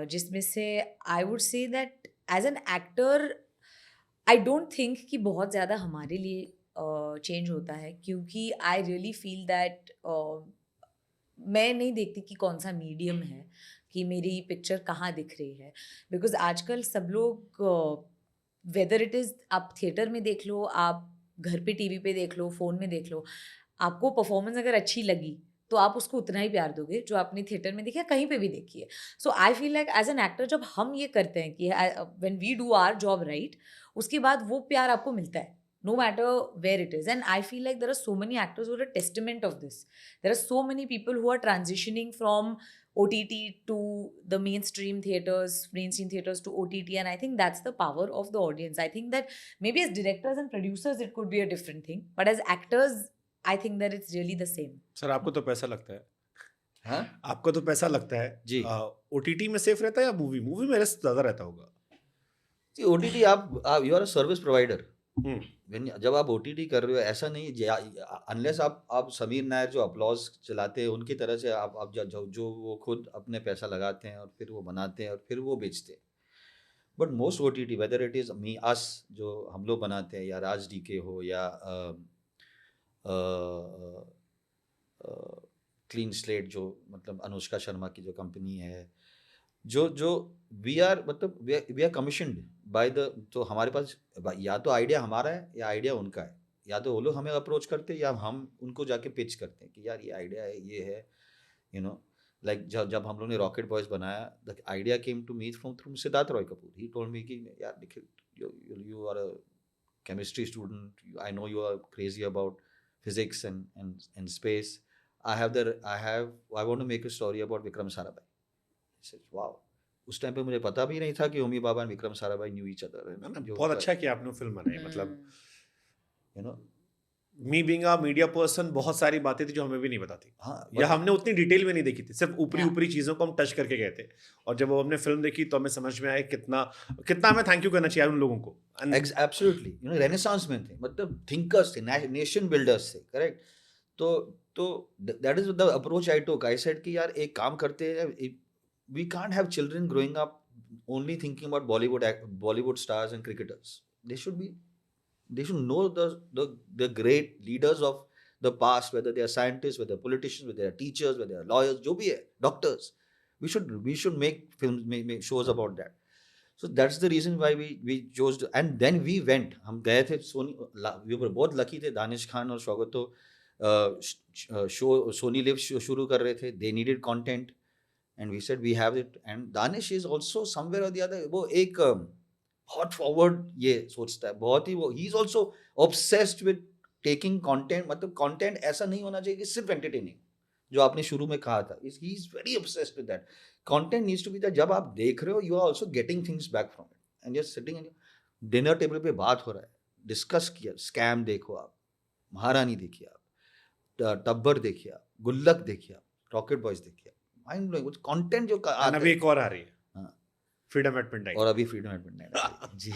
जिसमें से I would say that as an actor I don't think कि बहुत ज़्यादा हमारे लिए चेंज होता है, क्योंकि आई रियली फील दैट मैं नहीं देखती कि कौन सा मीडियम है कि मेरी पिक्चर कहाँ दिख रही है, बिकॉज आजकल सब लोग वेदर इट इज़ आप थिएटर में देख लो, आप घर पे टीवी पे देख लो, फ़ोन में देख लो, आपको परफॉर्मेंस अगर अच्छी लगी तो आप उसको उतना ही प्यार दोगे जो आपने थिएटर में देखी या कहीं पे भी देखी है. So I feel like as an actor जब हम ये करते हैं कि when we do our job right, उसके बाद वो प्यार आपको मिलता है no matter where it is. And I feel like there are so many actors who are a testament of this. There are so many people who are transitioning from OTT to the mainstream theaters to OTT, and I think that's the power of the audience. I think that maybe as directors and producers it could be a different thing, but as actors I think that it's really the same. Sir आपको तो पैसा लगता है, हाँ आपको तो पैसा लगता है जी। OTT में सेफ रहता है या मूवी में रिस्क ज्यादा रहता होगा? जी, OTT आप you are a service provider. जब आप OTT कर रहे हो, ऐसा नहीं अनलेस आप समीर नायर जो अपलॉज चलाते हैं उनकी तरह से आप जो वो खुद अपने पैसा लगाते हैं और फिर वो बनाते हैं और फिर वो बेचते हैं. But most OTT whether it is me us जो हम लोग बनाते हैं, या राज DK हो, या क्लीन स्लेट जो मतलब अनुष्का शर्मा की जो कंपनी है, जो वी आर मतलब we are commissioned by the, तो हमारे पास या तो आइडिया हमारा है या आइडिया उनका है, या तो वो लोग हमें अप्रोच करते हैं या हम उनको जाके पिच करते हैं कि यार ये आइडिया है, ये है, यू नो. लाइक जब हम लोग ने रॉकेट बॉयज बनाया, the idea came to me from Siddharth Roy Kapur. He told me कि यार देखिए you are a chemistry student, I know you are crazy about physics and space. I want to make a story about Vikram Sarabhai. I said, wow. उस time पे मुझे पता भी नहीं था कि होमी बाबा और Vikram Sarabhai knew each other. बहुत अच्छा किया आपने फिल्म बनाई. मतलब you know me being a media person, बहुत सारी बातें थी जो हमें भी नहीं पता थी. हाँ, या हमने उतनी डिटेल में नहीं देखी थी, सिर्फ ऊपरी Yeah. ऊपरी चीजों को हम टच करके गए थे. और जब हमने फिल्म देखी तो हमें समझ में आया कितना हमें थैंक यू करना चाहिए उन लोगों को. एब्सोल्युटली, यू नो रेनेसांस में थे, मतलब थिंकर्स थे, नेशन बिल्डर्स थे, करेक्ट. तो that is the approach I took. I said कि यार एक काम करते हैं, we can't have children growing up only thinking about Bollywood stars and cricketers. They should know the great leaders of the past, whether they are scientists, whether they are politicians, whether they are teachers, whether they are lawyers, jo bhi hai, doctors. We should make films, make shows about that. So that's the reason why we chose to, and then we went. हम गए थे we were बहुत lucky थे. दानिश खान और शौकत तो show Soni live शुरू कर रहे थे. They needed content. And we said we have it, and Danish is also somewhere or the other वो एक बहुत forward ये सोचता है, बहुत ही वो he is also obsessed with taking content. मतलब content ऐसा नहीं होना चाहिए कि सिर्फ entertaining, जो आपने शुरू में कहा था. he is very obsessed with that. Content needs to be that जब आप देख रहे हो you are also getting things back from it, and you're sitting in dinner table पे बात हो रहा है, डिस्कस किया. स्कैम देखो आप, महारानी देखिए आप, टब्बर देखिए आप, गुल्लक देखिए आप, रॉकेट बॉयज देखिए आप. माइंड ब्लोइंग कंटेंट जो आता अभी एक और आ रही है. हाँ. Freedom at Midnight. और अभी फ्रीडम एट मिडनाइट. जी.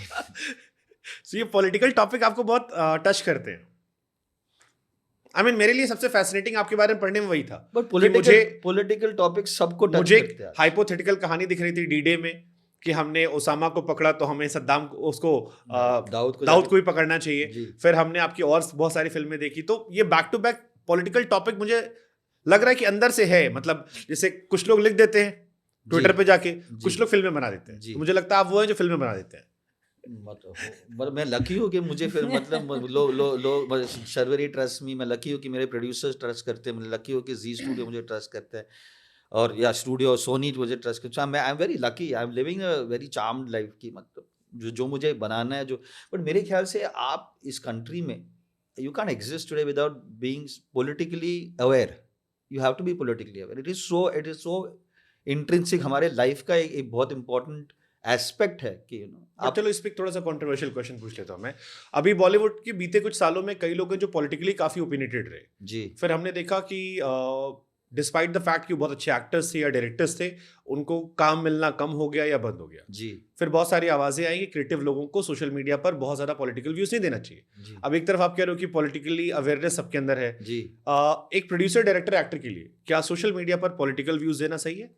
सो ये पॉलिटिकल टॉपिक आपको बहुत टच करते हैं. आई मीन मेरे लिए सबसे फैसिनेटिंग आपके बारे में पढ़ने में वही था. बट पॉलिटिकल टॉपिक सबको टच मुझे करते हैं. हाइपोथेटिकल कहानी दिख रही थी डी-डे में कि हमने ओसामा को पकड़ा तो हमें सद्दाम उसको दाऊद को भी पकड़ना चाहिए. फिर हमने आपकी और बहुत सारी फिल्में देखी, तो ये back to back political topic मुझे लग रहा है कि अंदर से है. मतलब जैसे कुछ लोग लिख देते हैं ट्विटर पे जाके, कुछ लोग फिल्में बना देते हैं. तो मुझे लगता है आप वो हैं जो फिल्में बना देते हैं. मतलब मैं लकी हूँ कि मुझे फिर मतलब शर्वरी ट्रस्ट मी. मैं लकी हूँ कि मेरे प्रोड्यूसर्स ट्रस्ट करते हैं. मैं लकी हूँ कि जी स्टूडियो मुझे ट्रस्ट करता है, और या स्टूडियो सोनी मुझे ट्रस्ट करता है. आई am very lucky. I am living a very charmed life की, मतलब जो मुझे बनाना है जो. बट मेरे ख्याल से आप इस कंट्री में you can exist today without being politically aware. You have to be politically aware. It is so intrinsic हमारे लाइफ का एक बहुत important aspect है कि आप. चलो इस पे थोड़ा सा कंट्रोवर्शियल क्वेश्चन पूछ लेता हूँ मैं. अभी बॉलीवुड के बीते कुछ सालों में कई लोग हैं जो पॉलिटिकली काफी ओपिनियटेड रहे जी. फिर हमने देखा कि डिस्पाइट द फैक्ट कि वो बहुत अच्छे एक्टर्स थे या डायरेक्टर्स थे, उनको काम मिलना कम हो गया या बंद हो गया। जी फिर बहुत सारी आवाजें आई कि क्रिएटिव लोगों को सोशल मीडिया पर बहुत ज़्यादा पॉलिटिकल व्यूज नहीं देना चाहिए। जी अब एक तरफ आप कह रहे हो कि पॉलिटिकली अवेयरनेस सबके अंदर है, जी एक प्रोड्यूसर डायरेक्टर एक्टर के लिए क्या सोशल मीडिया पर पॉलिटिकल व्यूज देना सही है?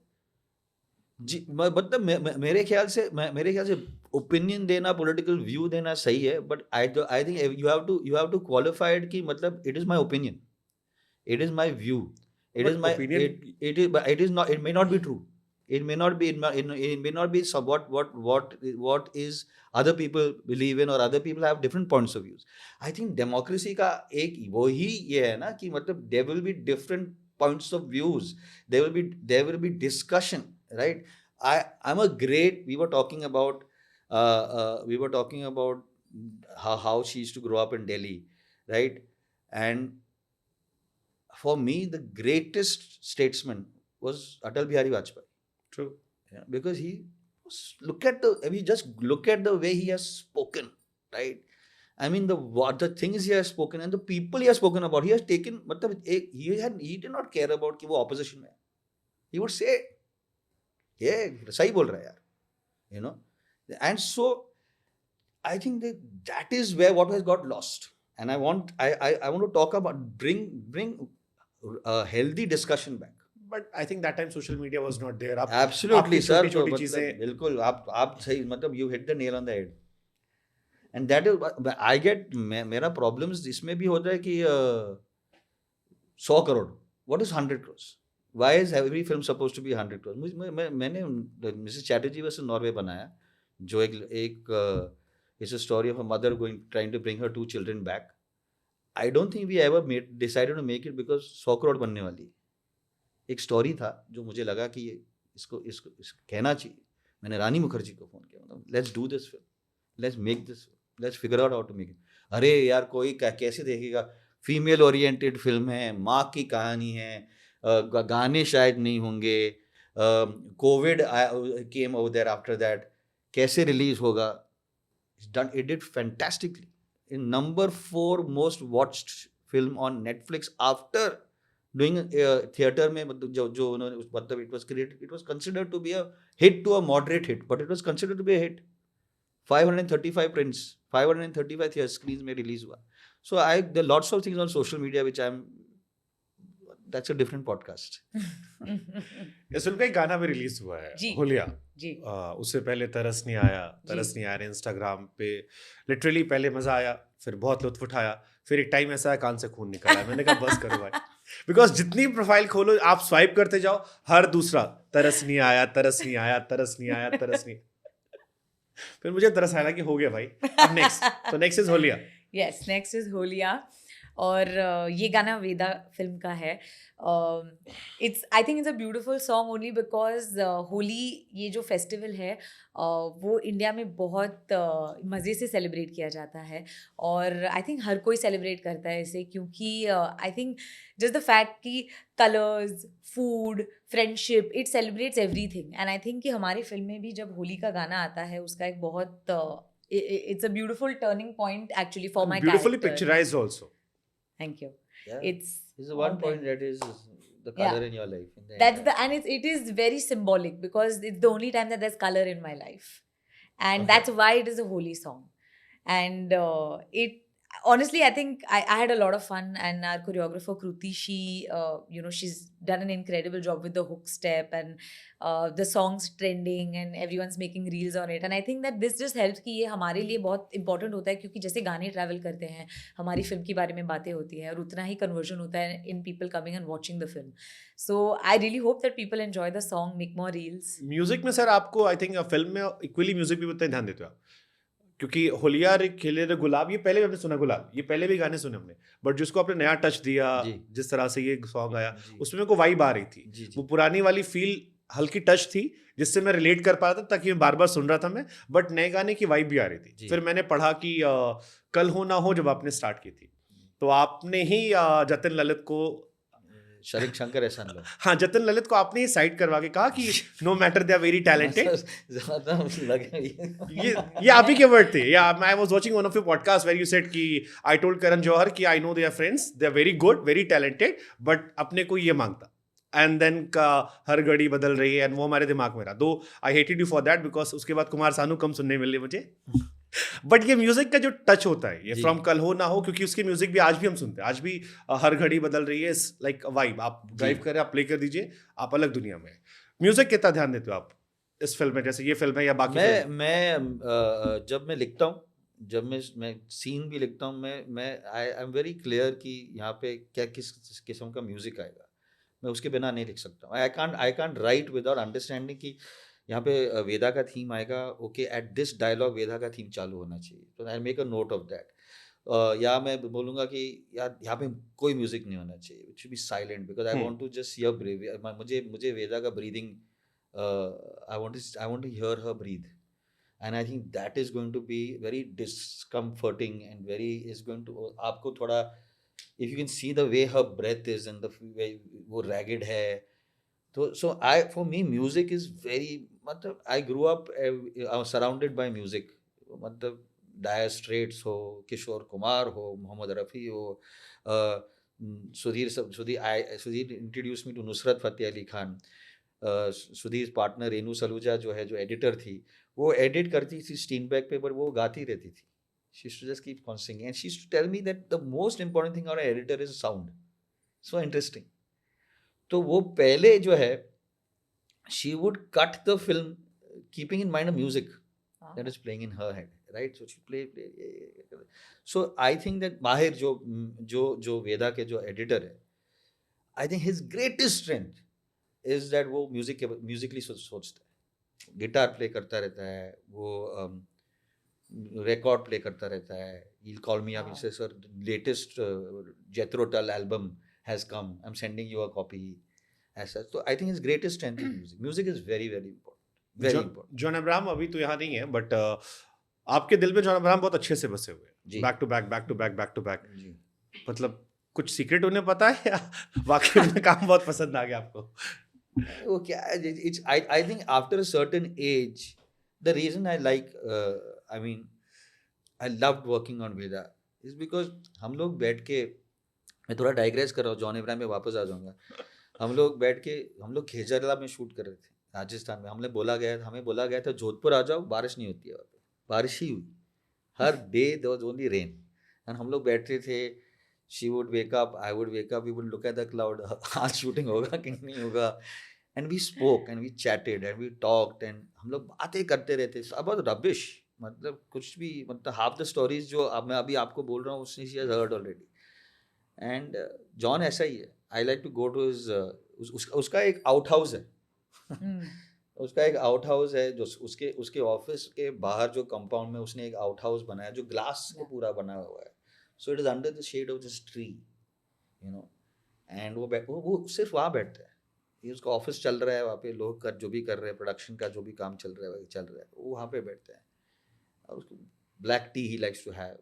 जी मतलब मेरे ख्याल से ओपिनियन देना, पॉलिटिकल व्यू देना सही है, but I think you have to qualified कि मतलब it is my opinion, it is my view, it But is my opinion- it is, but it is not, it may not be true, it may not be it may not be what is other people believe in, or other people have different points of views. I think democracy का एक वो ही ये है ना कि मतलब there will be different points of views, there will be discussion, right? I'm a great we were talking about how she used to grow up in Delhi, right? And for me, the greatest statesman was Atal Bihari Vajpayee. True. Yeah, because just look at the way he has spoken, right? I mean, the things he has spoken and the people he has spoken about. He has taken, he did not care about कि वो opposition में है. He would say, yeah, सही बोल रहा है यार, you know. And so, I think that is where what has got lost. And I want to talk about bring a healthy discussion back. But I think that time social media was not there. Absolutely, sir. छोटी तो चीजें मतलब बिल्कुल आप सही मतलब you hit the nail on the head. And that is I get मेरा problems इसमें भी होता है कि 100 crore. What is 100 crores? Why is every film supposed to be 100 crores? मैंने मिसेस चैटर्जी वर्सेस नॉर्वे बनाया, जो एक it's a story of a mother trying to bring her 2 children back. I don't think we ever decided to make it because 100 crore बनने वाली एक story था जो मुझे लगा कि इसको कहना चाहिए. मैंने रानी मुखर्जी को फ़ोन किया, मतलब let's do this film, let's make this, let's figure out how to make it. अरे यार कोई कैसे देखेगा, फीमेल ओरिएंटेड फिल्म है, माँ की कहानी है, गाने शायद नहीं होंगे, Covid came over there after that, कैसे रिलीज होगा. It did fantastically. In number 4 most watched film on Netflix after doing theater में मतलब जो उन्होंने मतलब it was considered to be a hit to a moderate hit, but it was considered to be a hit. 535 prints, 535 screens में release हुआ. So there are lots of things on social media which that's a different podcast. इस film का एक गाना भी release हुआ है, होलिया जी. उससे पहले तरस नहीं आया इंस्टाग्राम पे. लिटरली पहले मजा आया, फिर बहुत लुत्फ उठाया, फिर एक टाइम ऐसा है कान से खून निकला. मैंने कहा बस करो भाई, बिकॉज जितनी प्रोफाइल खोलो आप स्वाइप करते जाओ, हर दूसरा तरस नहीं आया. फिर मुझे तरस आया कि हो गया भाई, अब नेक्स्ट इज होलिया. यस, नेक्स्ट इज होलिया. और ये गाना वेदा फिल्म का है. I think it's a beautiful song only because Holi ये जो फेस्टिवल है वो इंडिया में बहुत मज़े से सेलिब्रेट किया जाता है, और आई थिंक हर कोई सेलिब्रेट करता है इसे, क्योंकि I think just the fact कि colours, food, friendship, it celebrates everything. And I think कि हमारी फिल्म में भी जब होली का गाना आता है उसका एक बहुत it's a beautiful turning point actually for my beautifully character. picturized also. Thank you. Yeah. It's the one all point there. that is the color in your life. That's and it is very symbolic because it's the only time that there's color in my life, and that's why it is a holy song. And it honestly, I think I had a lot of fun, and our choreographer Kruti, she's done an incredible job with the hook step, and the songs trending and everyone's making reels on it. And I think that this just helps कि ये हमारे लिए बहुत important होता है, क्योंकि जैसे गाने travel करते हैं, हमारी फिल्म के बारे में बातें होती हैं, और उतना ही conversion होता है in people coming and watching the film. So I really hope that people enjoy the song, make more reels. Music में सर आपको आई थिंक फिल्म में इक्वली म्यूजिक भी उतना ध्यान देते हो आप, क्योंकि होलिया रे खिले रे गुलाब, ये पहले भी हमने सुना, गुलाब ये पहले भी गाने सुने हमने, बट जिसको आपने नया टच दिया, जिस तरह से ये सॉन्ग आया, उसमें को वाइब आ रही थी. वो पुरानी वाली फील हल्की टच थी जिससे मैं रिलेट कर पा रहा था, ताकि मैं बार बार सुन रहा था मैं, बट नए गाने की वाइब भी आ रही थी. फिर मैंने पढ़ा कि कल हो ना हो जब आपने स्टार्ट की थी, तो आपने ही जतिन ललित को शरीक शंकर एहसान लो, हाँ जतिन ललित को आपने साइड करवा के कहा कि no matter they are very talented. ये आप ही के वर्ड थे. Yeah I was watching one of your podcast where you said कि आई टोल्ड करण जौहर कि I know they are friends, they are very good, very talented, but अपने को ये मांगता. एंड देन का हर घड़ी बदल रही है, एंड वो हमारे दिमाग में रहा, दो I hated you for that because उसके बाद कुमार सानू कम सुनने मिले मुझे। बट ये म्यूजिक का जो टच होता है, ये जी। फ्रॉम कल हो ना हो, क्योंकि उसकी म्यूजिक भी आज भी हम सुनते हैं, आज भी हर घड़ी बदल रही है, लाइक वाइब, आप ड्राइव जी। करें, आप प्ले कर दीजिए, आप अलग दुनिया में। म्यूजिक कितना ध्यान देते हो आप इस फिल्म में, जैसे ये फिल्म है या बाकी फिल्म? जब मैं लिखता हूँ, जब मैं सीन भी लिखता हूँ, मैं आई एम वेरी क्लियर कि यहाँ पे क्या किस किस्म का म्यूजिक आएगा, मैं उसके बिना नहीं लिख सकता। I can't right without understanding कि यहाँ पे वेदा का थीम आएगा, ओके एट दिस डायलॉग वेदा का थीम चालू होना चाहिए, तो I make a note of that. या मैं बोलूँगा कि यार यहाँ पे कोई म्यूजिक नहीं होना चाहिए, it should be silent because I want to just hear breath. मुझे वेदा का breathing, I want to hear her breathe, and I think that is going to be very discomforting and very is going to आपको थोड़ा, if you can see the way her breath is and the way वो ragged है, तो so I for me music is very, मतलब I grew up surrounded by music, मतलब Dire Straits हो, किशोर कुमार हो, मोहम्मद रफ़ी हो, Sudhir introduce me to Nusrat Fateh Ali Khan. Sudhir partner Renu Saluja जो है, जो एडिटर थी, वो एडिट करती थी स्टीनबैग पे, पर वो गाती रहती थी। She used to just keep on singing and she used to tell me that the most important thing on an editor is sound. So interesting. तो वो पहले जो है, she would cut the film keeping in mind a music that is playing in her head, right? So she play. So I think that माहिर जो वेदा के जो editor है, I think his greatest strength is that वो Musically सोचता है, guitar play करता रहता है, वो रिकॉर्ड प्ले करता रहता है। He'll call me up, he says, sir, latest Jethro Tull album has come, I'm sending you a copy, as such. So I think his greatest strength is music. Music is very very important, very important. John Abraham अभी तो यहाँ नहीं है, but आपके दिल में John Abraham बहुत अच्छे से बसे हुए जी। हैं, back to back back to back back to back. जी। मतलब कुछ सीक्रेट उन्हें पता है या वाकई में काम बहुत पसंद आ गया आपको? Okay, I think after a certain age, the reason I like, I mean, I loved working on Veda is because हम लोग बैठ के, मैं थोड़ा डाइग्रेस कर रहा हूँ, जॉन इब्राहिम में वापस आ जाऊंगा। हम लोग खेजरला में शूट कर रहे थे, राजस्थान में। हमें बोला गया था जोधपुर आ जाओ, बारिश नहीं होती है वहाँ पे, बारिश ही हुई हर day, there was only rain, and हम लोग बैठे थे। She would wake up, I would wake up, we would look at the cloud, आज शूटिंग होगा कि नहीं होगा, and we spoke and we chatted and we talked, and हम लोग बातें करते रहते अबाउट रबिश, मतलब कुछ भी, मतलब हाफ द स्टोरीज जो अब मैं अभी आपको बोल रहा हूँ, उसने she has heard already. And John ऐसा ही है, I like to go to his, उसका एक आउट हाउस है उसका एक आउट हाउस है, जो उसके ऑफिस के बाहर जो कंपाउंड में उसने एक आउट हाउस बनाया, जो ग्लास से पूरा बना हुआ है। So it is under the shade of this tree, you know, and वो सिर्फ वहाँ बैठता है। ये उसका ऑफिस चल रहा है, वहाँ पे लोग जो भी कर रहे हैं, प्रोडक्शन का जो भी काम चल रहा है, वो वहाँ पे बैठता है। और उसको ब्लैक टी ही likes to have,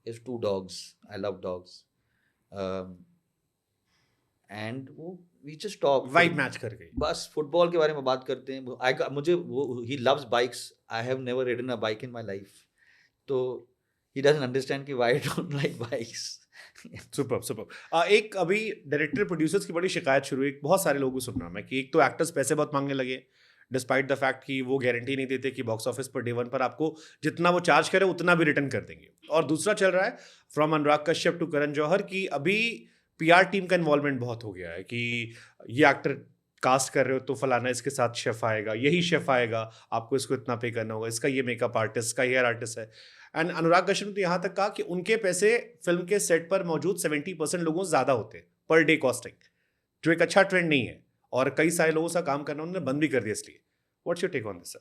his 2 dogs, I love dogs, and वो we just talk, vibe match कर गई। बस फुटबॉल के बारे में बात करते हैं। मुझे वो, he loves bikes, I have never ridden a bike in my life, तो ही डजंट अंडरस्टैंड कि why I don't like bikes. Super. एक अभी डायरेक्टर प्रोड्यूसर्स की बड़ी शिकायत शुरू हुई, बहुत सारे लोगों को सुन रहा मैं, कि एक तो एक्टर्स पैसे बहुत मांगने लगे, डिस्पाइट द फैक्ट कि वो गारंटी नहीं देते कि बॉक्स ऑफिस पर डे 1 पर आपको जितना वो चार्ज करे उतना भी रिटर्न कर देंगे। और दूसरा चल रहा है फ्रॉम अनुराग कश्यप टू करण जौहर की अभी पीआर टीम का इन्वॉल्वमेंट बहुत हो गया है, कि ये एक्टर कास्ट कर रहे हो तो फलाना इसके साथ शेफ आएगा, यही शेफ आएगा, आपको इसको इतना पे करना होगा, इसका ये मेकअप आर्टिस्ट, इसका हेयर आर्टिस्ट है। एंड अनुराग कश्यप ने तो यहाँ तक कहा कि उनके पैसे फिल्म के सेट पर मौजूद 70% लोगों से ज़्यादा होते हैं पर डे कॉस्टिंग, जो एक अच्छा ट्रेंड नहीं है, और कई सारे लोगों से काम करना उन्होंने बंद भी कर दिया। इसलिए what's your take on this, sir?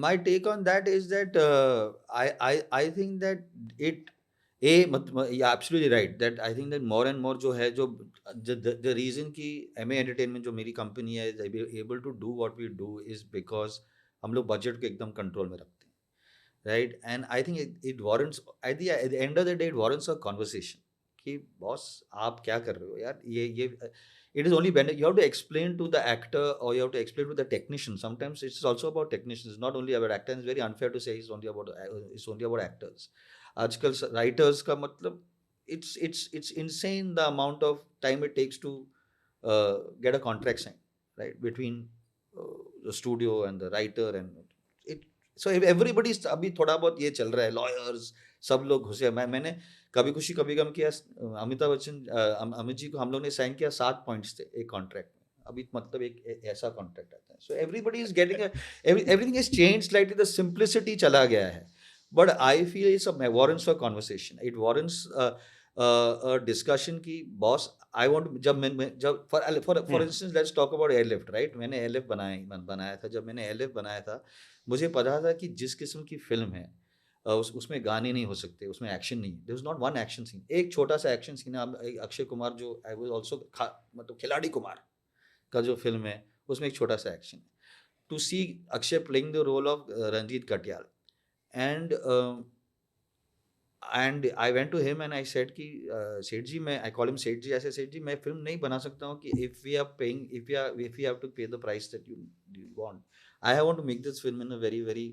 My take on that is that I think that you're absolutely right that I think that more and more जो है, जो the reason कि MA Entertainment जो मेरी कंपनी है is able to do what we do is because हम लोग budget को एकदम कंट्रोल में रखते हैं, right? And I think it warrants, at the end of the day, it warrants a conversation कि बॉस आप क्या कर रहे हो यार, ये it is only benefit. You have to explain to the actor, or you have to explain to the technician. Sometimes it's also about technicians. It's not only about actors. It's very unfair to say it's only about actors. आजकल writers का मतलब it's insane the amount of time it takes to get a contract signed, right, between the studio and the writer and it. So everybody अभी थोड़ा बहुत ये चल रहा है, lawyers सब लोग घुसे हैं। मैंने कभी खुशी कभी गम किया, अमिताभ बच्चन अमित जी को हम लोग ने साइन किया 7 पॉइंट्स थे एक कॉन्ट्रैक्ट में, अभी मतलब एक ऐसा कॉन्ट्रैक्ट आता है। So everybody is getting everything is change slightly, the simplicity चला गया है, but I feel it's a warrants for conversation, it warrants discussion की बॉस। आई वांट जब for instance let's talk about airlift, right, मैंने airlift बनाया था। जब मैंने एयरलिफ्ट बनाया था मुझे पता था कि जिस किस्म की फिल्म है उसमें गाने नहीं हो सकते, उसमें एक्शन नहीं, there is not one action scene, एक छोटा सा एक्शन सीन है। अक्षय कुमार जो आई वाज आल्सो मतलब खिलाड़ी कुमार का जो फिल्म है उसमें एक छोटा सा एक्शन है। To see Akshay playing the role of Ranjeet Katiyal and I went to him and I said कि सेठ जी, मैं आई कॉल हिम सेठ जी, ऐसे सेठ जी मैं फिल्म नहीं बना सकता हूँ कि if we have to pay the price that you want, I want to make this film in a very very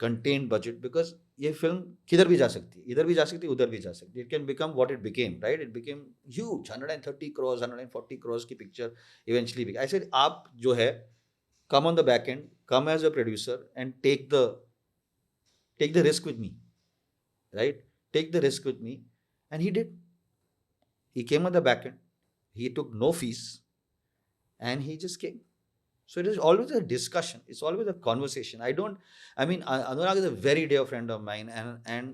contained budget, because ये फिल्म किधर भी जा सकती है, इधर भी जा सकती है, उधर भी जा सकती है। It can become what it became, right? It became huge, 130 crores, 140 crores की picture eventually became. I said आप जो है come on the back end, come as a producer and take the risk with me, right? Take the risk with me, and he did. He came on the back end. He took no fees, and he just came. So it is always a discussion. It's always a conversation. I mean, Anurag is a very dear friend of mine, and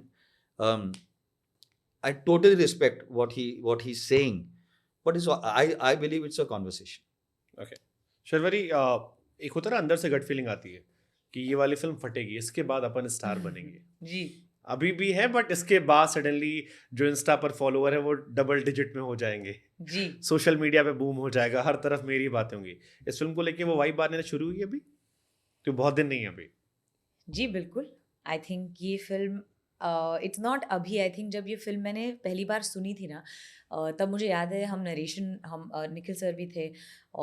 I totally respect what he's saying, but I believe it's a conversation. Okay Sharvari, एक होता है ना अंदर से gut feeling आती है कि ये वाली फिल्म फटेगी, इसके बाद अपन स्टार बनेंगे। जी अभी भी है, बट इसके बाद सडनली जो इंस्टा पर फॉलोअर है वो डबल डिजिट में हो जाएंगे, जी सोशल मीडिया पे बूम हो जाएगा, हर तरफ मेरी बातें होंगी। इस फिल्म को लेके वो वाइब आने शुरू हुई अभी, तो बहुत दिन नहीं है अभी। जी बिल्कुल। आई थिंक ये फिल्म इट्स नॉट अभी, आई थिंक जब ये फिल्म मैंने पहली बार सुनी थी ना, तब मुझे याद है हम नरेशन, हम निखिल सर भी थे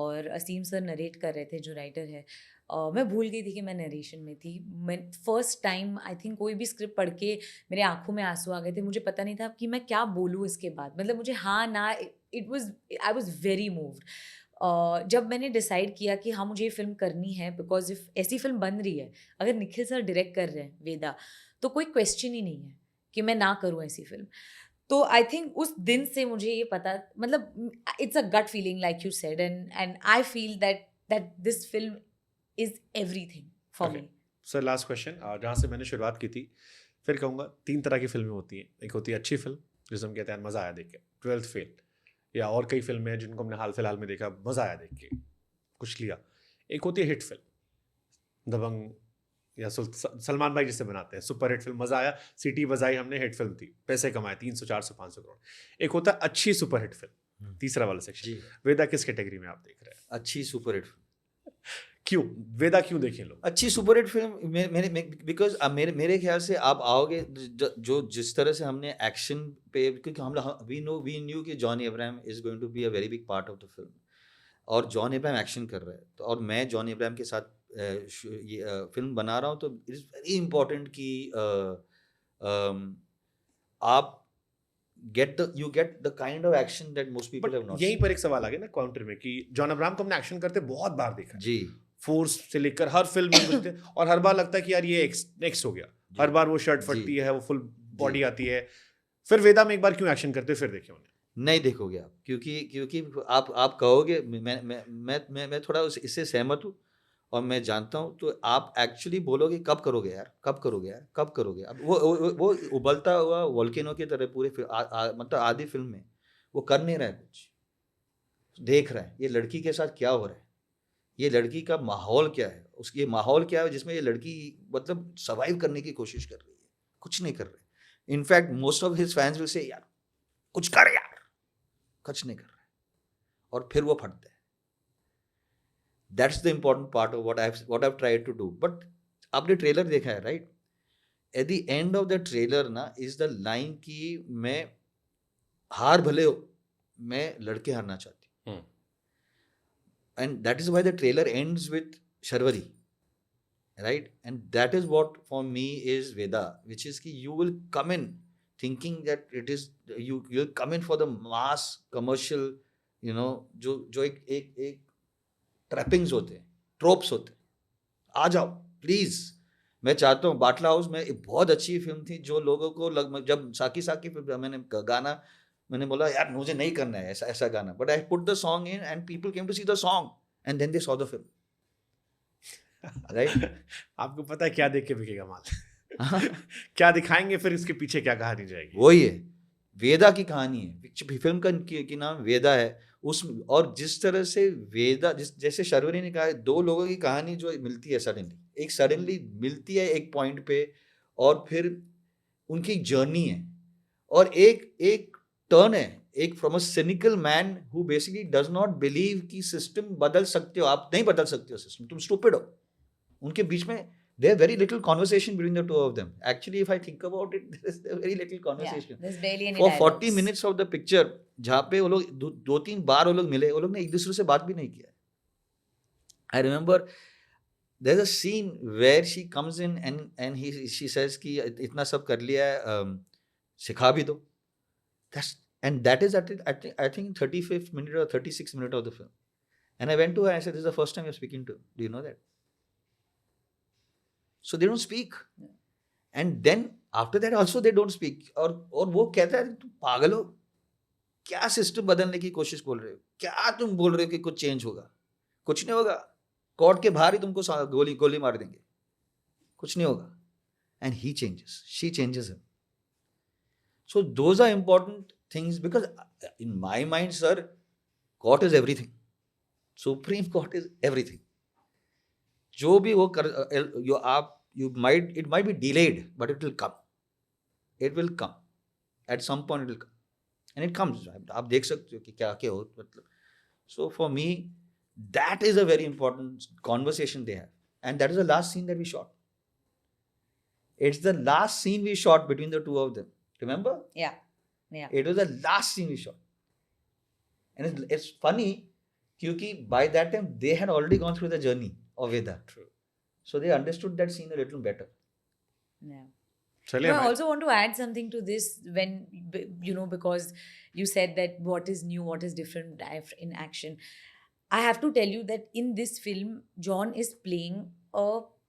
और असीम सर नरेट कर रहे थे जो राइटर है। मैं भूल गई थी कि मैं नरेशन में थी। मैं फर्स्ट टाइम आई थिंक कोई भी स्क्रिप्ट पढ़ के मेरे आंखों में आंसू आ गए थे। मुझे पता नहीं था कि मैं क्या बोलूँ इसके बाद, मतलब मुझे हाँ ना, it was I was very moved. जब मैंने डिसाइड किया कि हाँ मुझे ये फिल्म करनी है, बिकॉज इफ ऐसी फिल्म बन रही है, अगर निखिल सर डायरेक्ट कर रहे हैं वेदा, तो कोई क्वेश्चन ही नहीं है कि मैं ना करूँ ऐसी फिल्म। तो आई थिंक उस दिन से मुझे ये पता, मतलब it's a gut feeling like you said, and I feel that this film is everything for me. Sir last question, जहाँ से मैंने शुरुआत की थी, फिर कहूँगा 3 तरह की फिल्में होती हैं। एक होती है अच्छी फिल्म जिसे हम कहते हैं मज़ा आया देख के, 12th फेल, या और कई फिल्में हैं जिनको हमने हाल फिलहाल में देखा, मज़ा आया देख के, कुछ लिया। एक होती है हिट फिल्म, दबंग या सलमान भाई जिसे बनाते हैं, सुपर हिट फिल्म, मज़ा आया, सीटी बजाई हमने, हिट फिल्म थी, पैसे कमाए 300 400 500 करोड़। एक होता है अच्छी सुपर हिट फिल्म, तीसरा वाला सेक्शन। वेदा किस कैटेगरी में आप देख रहे हैं? अच्छी सुपर हिट फिल्म। क्यों वेदा क्यों देखें लोग? अच्छी सुपर हिट फिल्म मेरे बिकॉज मेरे ख्याल से आप आओगे जो जिस तरह से हमने एक्शन पे, क्योंकि हम वी न्यू कि John Abraham is going to be a very big part of the film, और जॉन अब्राहम एक्शन कर रहा है, तो और मैं जॉन अब्राहम के साथ ये फिल्म बना रहा हूँ, तो इट इज़ वेरी इंपॉर्टेंट कि आप you get the kind of action that most people have not यहीं seen. पर एक सवाल आ गया ना काउंटर में कि जॉन अब्राहम को हमने एक्शन करते बहुत बार देखा है, जी फोर्स से लेकर हर फिल्म में मिलते हैं, और हर बार लगता है कि यार ये नेक्स्ट हो गया, हर बार वो शर्ट फटती है, वो फुल बॉडी आती है। फिर वेदा में एक बार क्यों एक्शन करते, फिर देखिए उन्हें नहीं देखोगे आप, क्योंकि आप कहोगे, मैं थोड़ा इससे सहमत हूँ और मैं जानता हूँ, तो आप एक्चुअली बोलोगे कब करोगे यार, कब करोगे यार, कब करोगे। अब वो उबलता हुआ वोल्केनो की तरह पूरे मतलब आधी फिल्म में वो कर नहीं रहा है कुछ, देख रहा है ये लड़की के साथ क्या हो रहा है, ये लड़की का माहौल क्या है, उसकी माहौल क्या है जिसमें ये लड़की मतलब सर्वाइव करने की कोशिश कर रही है, कुछ नहीं कर रहे। In fact most of his fans will say यार कुछ कर यार, कुछ नहीं कर रहा है, और फिर वो फटता है। That's the important part of what I've tried to do. But आपने ट्रेलर देखा है, right? At the end of the trailer ना is the line कि मैं हार भले हो, मैं लड़के हारना चाहती हूँ। And that is why the trailer ends with Sharwari, right? And that is what for me is Veda, which is कि you will come in thinking that it is you'll come in for the mass commercial, you know, जो एक trappings होते हैं, tropes होते हैं, आ जाओ please. मैं चाहता हूँ बाटला हाउस में एक बहुत अच्छी फिल्म थी जो लोगों को जब साकी मैंने गाना, मैंने बोला यार मुझे नहीं करना है ऐसा गाना, but I put the song in and people came to see the song and then they saw the film, right. आपको पता है क्या देख के बिकेगा माल? क्या दिखाएंगे फिर इसके पीछे क्या कहानी जाएगी? वही है, वेदा की कहानी है, फिल्म का की नाम वेदा है। उस और जिस तरह से वेदा, जैसे शर्वरी ने कहा है, दो लोगों की कहानी जो मिलती है सडनली, एक सडनली मिलती है एक पॉइंट पे, और फिर उनकी जर्नी है, और एक टर्न है, एक from a cynical man who basically does not believe कि सिस्टम बदल सकते हो, आप नहीं बदल सकते हो सिस्टम, तुम स्टूपिड हो। उनके बीच में there are very little conversation between the two of them. Actually, if I think about it, there is very little conversation. There's barely any For dialogues. 40 minutes of the picture, जहाँ पे वो लोग दो तीन बार वो लोग मिले, वो लोग ने एक दूसरे से बात भी नहीं किया। I remember there's a scene where she comes in and she says कि इतना सब कर लिया है, सिखा भी दो। That is at I think 35th minute or 36th minute of the film. And I went to her and I said, this is the first time you're speaking to. Do you know that? So they don't speak, and then after that also they don't speak. और वो कहता है तुम पागल हो, क्या system बदलने की कोशिश बोल रहे हो, क्या तुम बोल रहे हो कि कुछ चेंज होगा? कुछ नहीं होगा, कोर्ट के बाहर ही तुमको गोली मार देंगे, कुछ नहीं होगा। And he changes, she changes him. So those are important things, because in my mind, sir, court is everything. Supreme Court is everything. जो भी वो कर, it might be delayed, but it will come. It will come. At some point it will come. And it comes. आप देख सकते हो कि क्या क्या हो, मतलब. So for me, that is a very important conversation they have. And that is the last scene that we shot. It's the last scene we shot between the two of them. Remember? Yeah. It was the last scene we shot. And it's funny, क्योंकि by that time they had already gone through the journey of Veda. True. So they understood that scene a little better. Yeah. चलिए, I also want to add something to this, when, you know, because you said that what is new, what is different in action. I have to tell you that in this film, John is playing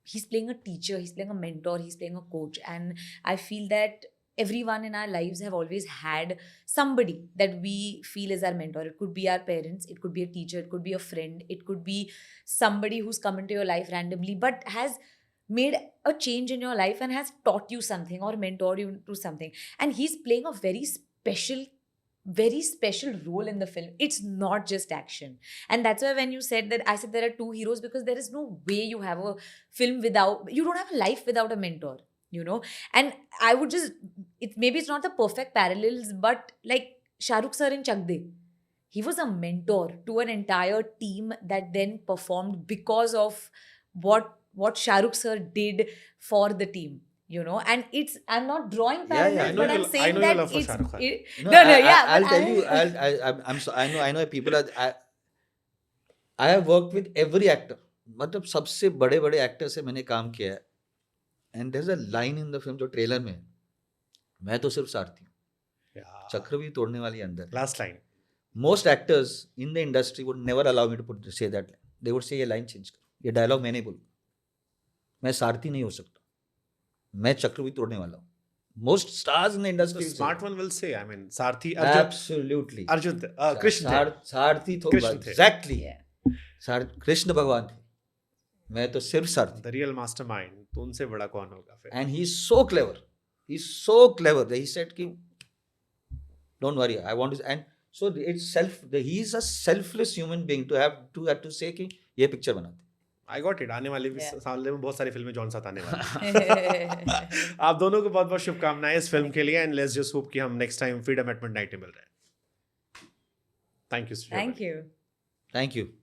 he's playing a teacher, he's playing a mentor, he's playing a coach. And I feel that everyone in our lives have always had somebody that we feel is our mentor. It could be our parents, it could be a teacher, it could be a friend, it could be somebody who's come into your life randomly but has made a change in your life and has taught you something or mentored you to something. And he's playing a very special role in the film. It's not just action. And that's why when you said that, I said there are two heroes, because there is no way you have a film you don't have a life without a mentor, you know. And I would just, maybe it's not the perfect parallels, but like Shah Rukh sir in Chak De, he was a mentor to an entire team that then performed because of what Shah Rukh sir did for the team, you know. And it's, I'm not drawing parallels, but I'm saying that it's I'll tell you, I know people are, I have worked with every actor, मतलब सबसे बड़े actor से मैंने काम किया है. And there's a line in the film जो trailer में है, मैं तो सिर्फ सारथी हूँ, चक्र भी तोड़ने वाली अंदर. Last line. Most actors in the industry would never allow me to say that line. They would say ये line change करो, ये डायलॉग मैं नहीं बोलूँ, मैं सारथी नहीं हो सकता, मैं चक्र भी तोड़ने वाला हूँ. Most stars in the industry. The smart one will say, I mean, Sarthi. Absolutely. Arjun, Krishna. सारथी तो exactly. कृष्ण भगवान थे, मैं तो सिर्फ सारथी. The real mastermind. तो उनसे बड़ा कौन होगा फिर? And he's so clever. He's so clever that he said कि don't worry, I want to. And so it's he's a selfless human being to have to say कि ये पिक्चर बनाते. I got it. आने वाले साल में बहुत सारी फिल्में जॉन साथ आने वाली. आप दोनों को बहुत बहुत शुभकामनाएं इस फिल्म के लिए, and let's just hope कि हम next time Freedom at Midnight में मिल रहे हैं. Thank you. Thank you. Thank you.